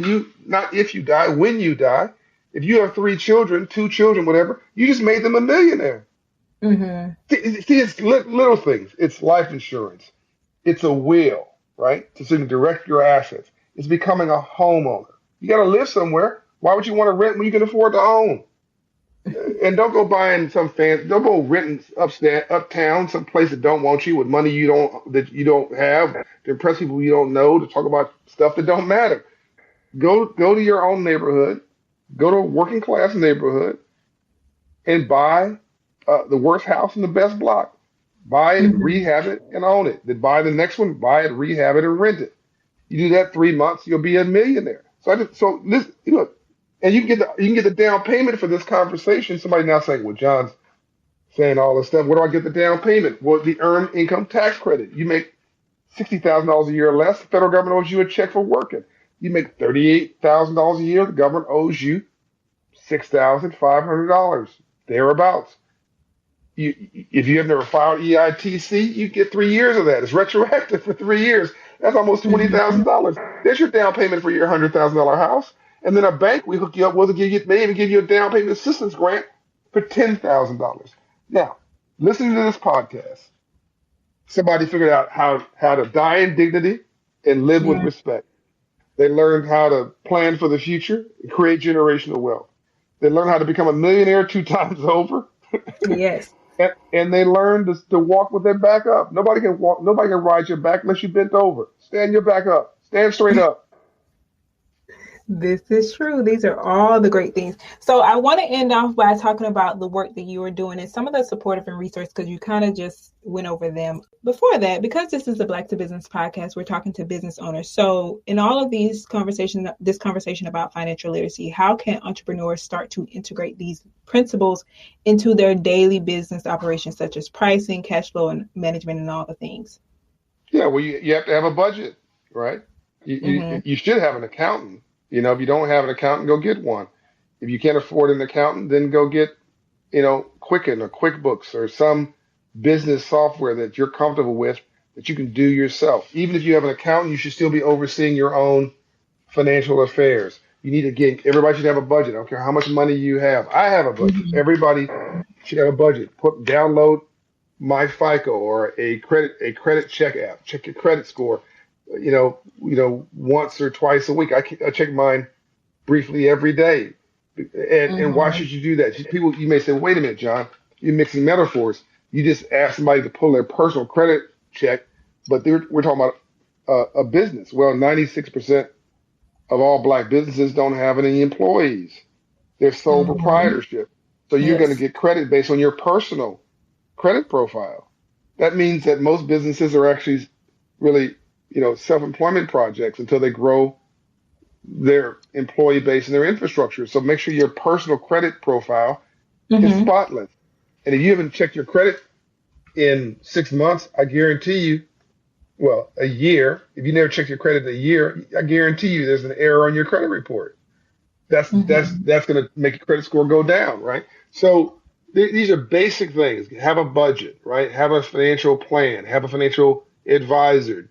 not if you die, when you die, if you have three children, two children, whatever, you just made them a millionaire. Mm-hmm. See, it's little things. It's life insurance. It's a will, right? So you can direct your assets. It's becoming a homeowner. You got to live somewhere. Why would you want to rent when you can afford to own? And don't go buying don't go renting uptown, some place that don't want you with money you don't have to impress people you don't know to talk about stuff that don't matter. Go to your own neighborhood, go to a working class neighborhood, and buy the worst house in the best block. Buy it, Mm-hmm. rehab it, and own it. Then buy the next one, buy it, rehab it, and rent it. You do that 3 months, you'll be a millionaire. So this, and you can get the down payment for this conversation. Somebody now saying, well, John's saying all this stuff. Where do I get the down payment? Well, the earned income tax credit. You make $60,000 a year or less, the federal government owes you a check for working. You make $38,000 a year, the government owes you $6,500 thereabouts. If you have never filed EITC, you get 3 years of that. It's retroactive for 3 years. That's almost Mm-hmm. $20,000. There's your down payment for your $100,000 house. And then a bank we hook you up with may even give you a down payment assistance grant for $10,000. Now, listening to this podcast, somebody figured out how to die in dignity and live with Yeah. respect. They learned how to plan for the future and create generational wealth. They learned how to become a millionaire 2 times over. Yes. And they learn to walk with their back up. Nobody can walk. Nobody can ride your back unless you bent over. Stand your back up. Stand straight up. This is true. These are all the great things. So I want to end off by talking about the work that you are doing and some of the supportive and resource because you kind of just went over them. Before that, because this is the Black to Business podcast, we're talking to business owners. So in all of these conversations, this conversation about financial literacy, how can entrepreneurs start to integrate these principles into their daily business operations, such as pricing, cash flow, and management, and all the things? Yeah, well, you have to have a budget, right? You, Mm-hmm. you should have an accountant. If you don't have an accountant, go get one. If you can't afford an accountant, then go get, Quicken or QuickBooks or some business software that you're comfortable with that you can do yourself. Even if you have an accountant, you should still be overseeing your own financial affairs. You need to get, everybody should have a budget. I don't care how much money you have. I have a budget. Mm-hmm. Everybody should have a budget. Download my FICO or a credit check app. Check your credit score. Once or twice a week. I check mine briefly every day. And why Mm-hmm. should you do that? People, you may say, wait a minute, John, you're mixing metaphors. You just ask somebody to pull their personal credit check, but we're talking about a business. Well, 96% of all black businesses don't have any employees. They're sole Mm-hmm. proprietorship. So you're going to Yes. get credit based on your personal credit profile. That means that most businesses are actually really, self-employment projects until they grow their employee base and their infrastructure. So make sure your personal credit profile is Mm-hmm. spotless. And if you haven't checked your credit in 6 months, I guarantee you, well, a year, if you never checked your credit in a year, I guarantee you there's an error on your credit report. That's that's Mm-hmm. that's going to make your credit score go down, right? So these are basic things. Have a budget, right? Have a financial plan. Have a financial advisor.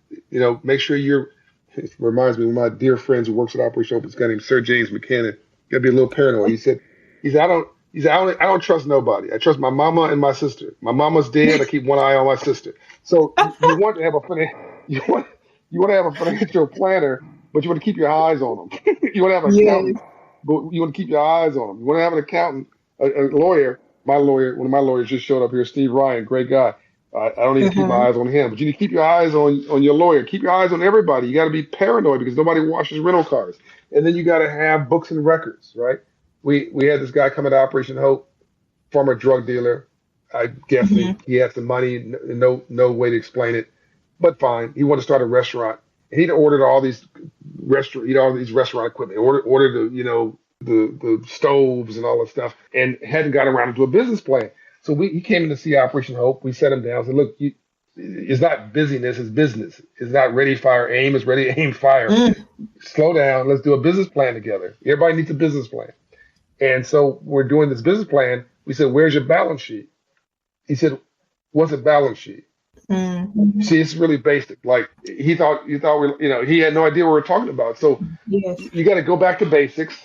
Make sure you're. It reminds me of my dear friends who works at Operation Hope. This guy named Sir James McKenna. Got to be a little paranoid. He said, I don't trust nobody. I trust my mama and my sister. My mama's dead. I keep one eye on my sister. So you want to have you want you want to have a financial planner, but you want to keep your eyes on them. You want to have an Yes. accountant, but you want to keep your eyes on them. You want to have an accountant, a lawyer. One of my lawyers just showed up here, Steve Ryan, great guy. I don't need to keep my Mm-hmm. eyes on him, but you need to keep your eyes on your lawyer. Keep your eyes on everybody. You got to be paranoid because nobody washes rental cars. And then you got to have books and records, right? We had this guy come into Operation Hope, former drug dealer. I guess Mm-hmm. he had some money, no way to explain it, but fine. He wanted to start a restaurant. He'd ordered all these restaurant equipment. Ordered the stoves and all that stuff, and hadn't got around to a business plan. So he came in to see Operation Hope. We set him down. Said, look, it's not busyness, it's business. It's not ready, fire, aim. It's ready, aim, fire. Mm-hmm. Slow down. Let's do a business plan together. Everybody needs a business plan. And so we're doing this business plan. We said, where's your balance sheet? He said, what's a balance sheet? Mm-hmm. See, it's really basic. Like he had no idea what we were talking about. So Yes. you got to go back to basics,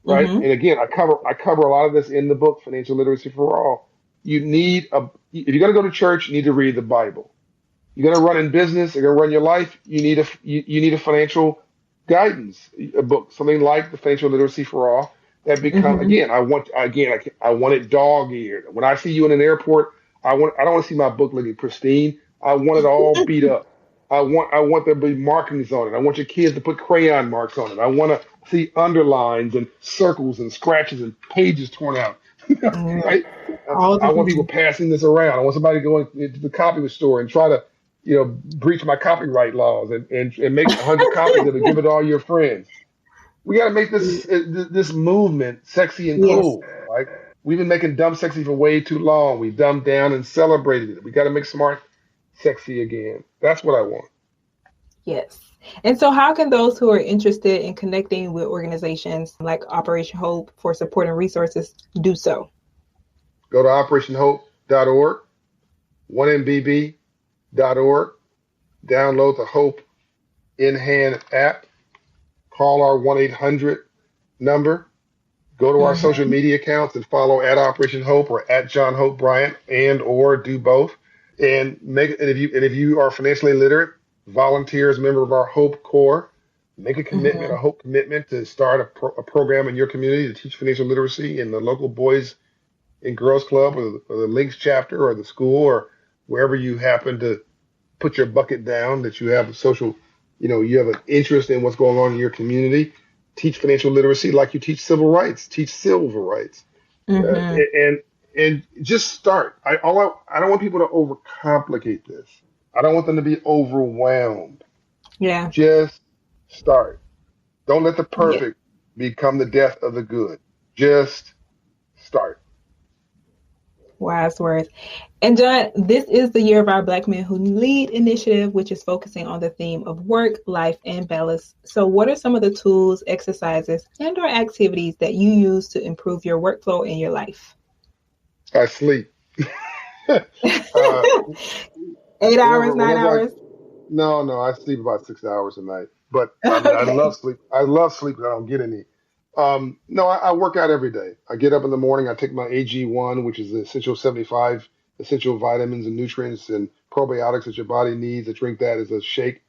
right? Mm-hmm. And again, I cover a lot of this in the book, Financial Literacy for All. If you're going to go to church, you need to read the Bible. You're going to run in business, you're going to run your life, you need a financial guidance a book, something like the Financial Literacy for All Mm-hmm. again, I want it dog-eared. When I see you in an airport, I don't want to see my book looking pristine. I want it all beat up. I want there to be markings on it. I want your kids to put crayon marks on it. I want to see underlines and circles and scratches and pages torn out. Yeah. Right? All the I want people things. passing this around. I want somebody to go into the copy store and try to, breach my copyright laws and make 100 copies of it, give it to all your friends. We got to make this movement sexy and Yes. cool, right? We've been making dumb sexy for way too long. We dumbed down and celebrated it. We got to make smart sexy again. That's what I want. Yes. And so, how can those who are interested in connecting with organizations like Operation Hope for support and resources do so? Go to operationhope.org, 1mbb.org, download the Hope in Hand app, call our 1-800 number, go to our social Mm-hmm. media accounts and follow at Operation Hope or at John Hope Bryant and or do both. And if you are financially literate, volunteer as a member of our Hope Corps, make a Mm-hmm. Hope commitment to start a program in your community to teach financial literacy in the local Boys and Girls Club or the Links chapter or the school or wherever you happen to put your bucket down that you have a social, you have an interest in what's going on in your community. Teach financial literacy like you teach civil rights. Teach civil rights, uh, Mm-hmm. and just start. I don't want people to overcomplicate this. I don't want them to be overwhelmed. Yeah. Just start. Don't let the Yeah. perfect become the death of the good. Just start. Wise words. And John, this is the Year of Our Black Men Who Lead initiative, which is focusing on the theme of work, life, and balance. So what are some of the tools, exercises, and or activities that you use to improve your workflow in your life? I sleep. uh, 8 hours, whenever, nine whenever I hours. no, I sleep about 6 hours a night. But I Okay. love sleep. I love sleep, but I don't get any. No, I work out every day. I get up in the morning, I take my AG1, which is the essential 75 essential vitamins and nutrients and probiotics that your body needs. I drink that as a shake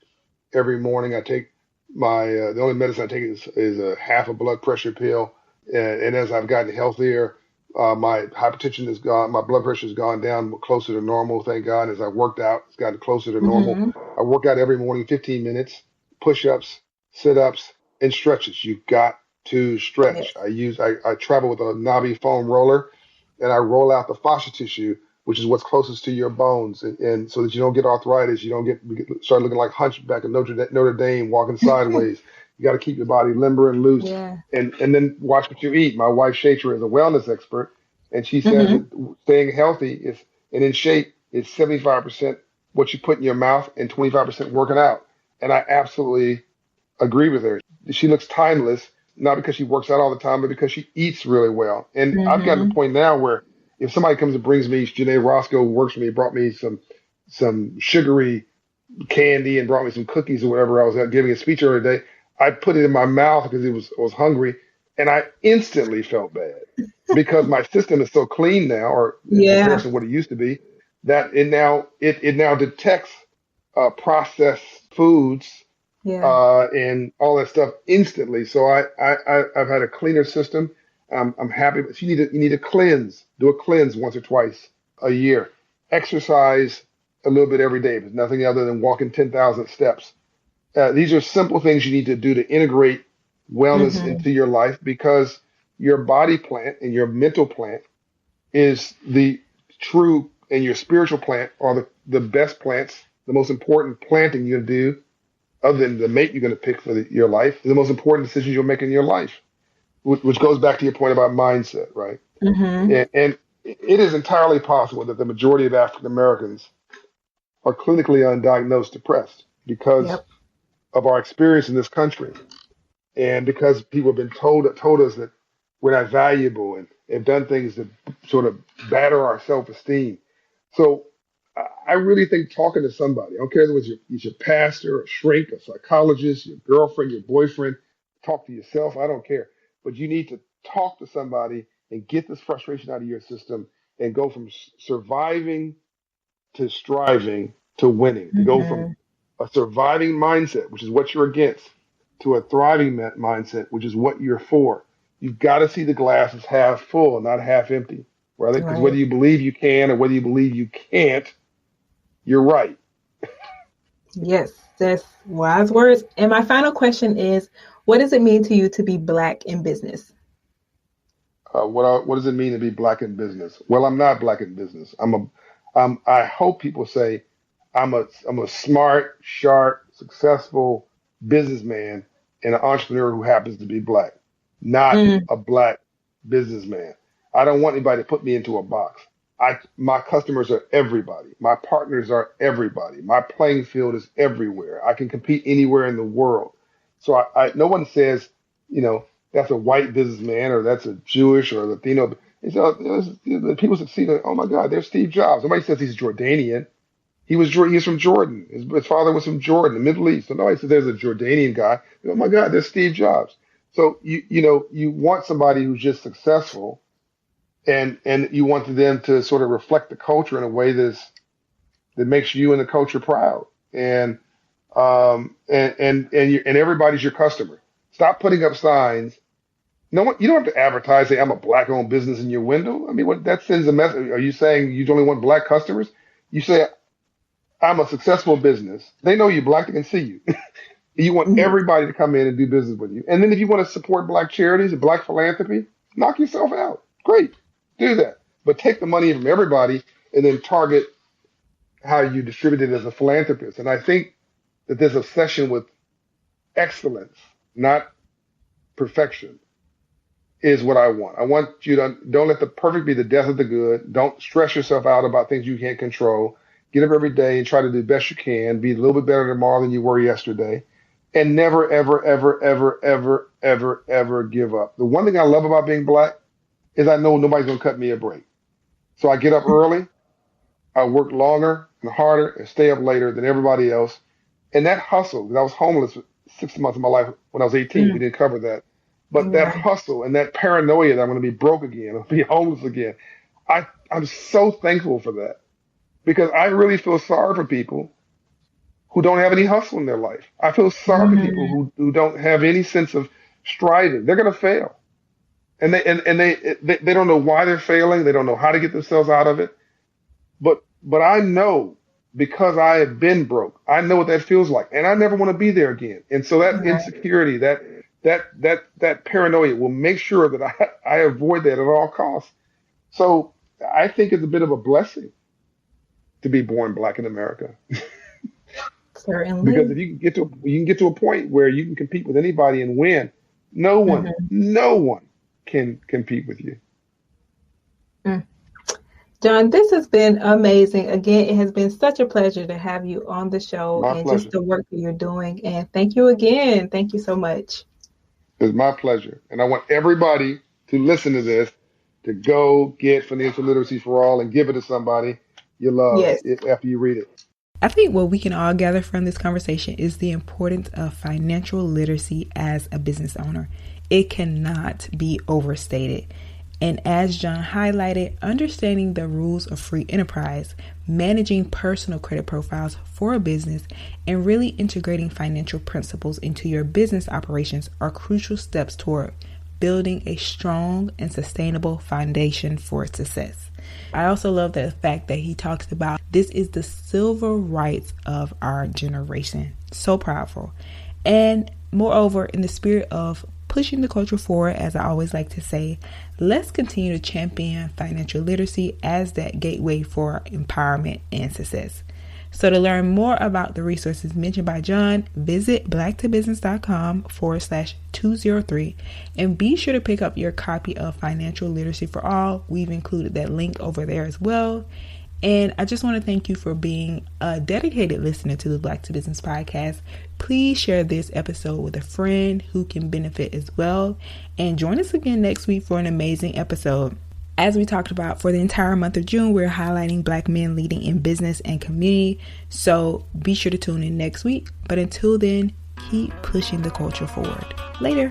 every morning. I take my the only medicine I take is a half a blood pressure pill, and as I've gotten healthier, my hypertension is gone, my blood pressure has gone down closer to normal. Thank God. As I worked out, it's gotten closer to normal. Mm-hmm. I work out every morning, 15 minutes, push-ups, sit-ups, and stretches. You've got to stretch. Yes. I travel with a knobby foam roller, and I roll out the fascia tissue, which is what's closest to your bones, and so that you don't get arthritis, you don't start looking like Hunchback of Notre Dame walking sideways. You got to keep your body limber and loose, Yeah. and then watch what you eat. My wife Shacher is a wellness expert, and she says Mm-hmm. that staying healthy is and in shape is 75% what you put in your mouth and 25% working out. And I absolutely agree with her. She looks timeless, not because she works out all the time, but because she eats really well. And I've gotten to the Mm-hmm. point now where if somebody comes and brings me, Janae Roscoe who works for me, brought me some sugary candy and brought me some cookies or whatever. I was out giving a speech earlier today. I put it in my mouth because I was hungry, and I instantly felt bad because my system is so clean now, or in Yeah. comparison to what it used to be, that it now detects processed foods Yeah. and all that stuff instantly. So I've had a cleaner system. I'm happy, but you need to cleanse. Do a cleanse once or twice a year. Exercise a little bit every day, but nothing other than walking 10,000 steps. These are simple things you need to do to integrate wellness Mm-hmm. into your life because your body plant and your mental plant is the true, and your spiritual plant are the best plants, the most important planting you can do other than the mate you're going to pick for your life, the most important decisions you'll make in your life, which goes back to your point about mindset, right? Mm-hmm. And it is entirely possible that the majority of African Americans are clinically undiagnosed depressed because Yep. of our experience in this country and because people have been told us that we're not valuable and have done things that sort of batter our self-esteem. So I really think talking to somebody, I don't care if it was your pastor, a shrink, a psychologist, your girlfriend, your boyfriend, talk to yourself, I don't care. But you need to talk to somebody and get this frustration out of your system and go from surviving to striving to winning, to go from Mm-hmm. a surviving mindset, which is what you're against, to a thriving mindset, which is what you're for. You've got to see the glass as half full and not half empty, right? Because whether Right. you believe you can or whether you believe you can't, you're right. Yes, that's wise words. And my final question is, what does it mean to you to be Black in business? What does it mean to be black in business? Well, I'm not black in business. I hope people say I'm a smart, sharp, successful businessman and an entrepreneur who happens to be black, not Mm, a black businessman. I don't want anybody to put me into a box. My customers are everybody. My partners are everybody. My playing field is everywhere. I can compete anywhere in the world. So no one says, you know, that's a white businessman or that's a Jewish or a Latino. It's, people succeed. Oh my God, there's Steve Jobs. Nobody says he's Jordanian. He's from Jordan. His father was from Jordan, the Middle East. So nobody says there's a Jordanian guy. Oh my God, there's Steve Jobs. So you want somebody who's just successful, and you want them to sort of reflect the culture in a way that makes you and the culture proud. And everybody's your customer. Stop putting up signs. No one, you don't have to advertise, say, I'm a black owned business in your window. I mean, what that sends a message. Are you saying you only want black customers? You say, I'm a successful business. They know you're black, they can see you. You want yes. everybody to come in and do business with you. And then if you want to support black charities and black philanthropy, knock yourself out. Great. Do that. But take the money from everybody and then target how you distribute it as a philanthropist. And I think that this obsession with excellence, not perfection, is what I want. I want you to don't let the perfect be the death of the good. Don't stress yourself out about things you can't control. Get up every day and try to do the best you can. Be a little bit better tomorrow than you were yesterday. And never, ever, ever, ever, ever, ever, ever give up. The one thing I love about being black is I know nobody's going to cut me a break. So I get up early, I work longer and harder and stay up later than everybody else. And that hustle, because I was homeless for 6 months of my life when I was 18. We Mm, didn't cover that. But that Right. hustle and that paranoia that I'm going to be broke again or be homeless again, I'm so thankful for that because I really feel sorry for people who don't have any hustle in their life. I feel sorry for people Mhm. who don't have any sense of striving. They're going to fail. And they don't know why they're failing. They don't know how to get themselves out of it. But I know because I have been broke, I know what that feels like, and I never want to be there again. And so that Right. insecurity, that paranoia will make sure that I avoid that at all costs. So I think it's a bit of a blessing to be born black in America because Certainly. if you can get to a point where you can compete with anybody and win, Mhm. no one can compete with you. Mm. John, this has been amazing. Again, it has been such a pleasure to have you on the show My and just pleasure. the work that you're doing. And thank you again. Thank you so much. It's my pleasure. And I want everybody to listen to this, to go get Financial Literacy for All and give it to somebody you love Yes. after you read it. I think what we can all gather from this conversation is the importance of financial literacy as a business owner. It cannot be overstated. And as John highlighted, understanding the rules of free enterprise, managing personal credit profiles for a business, and really integrating financial principles into your business operations are crucial steps toward building a strong and sustainable foundation for success. I also love the fact that he talks about this is the civil rights of our generation. So powerful. And moreover, in the spirit of pushing the culture forward, as I always like to say, let's continue to champion financial literacy as that gateway for empowerment and success. So to learn more about the resources mentioned by John, visit blacktobusiness.com/203 and be sure to pick up your copy of Financial Literacy for All. We've included that link over there as well. And I just want to thank you for being a dedicated listener to the Black to Business podcast. Please share this episode with a friend who can benefit as well. And join us again next week for an amazing episode. As we talked about, for the entire month of June, we're highlighting Black men leading in business and community. So be sure to tune in next week. But until then, keep pushing the culture forward. Later.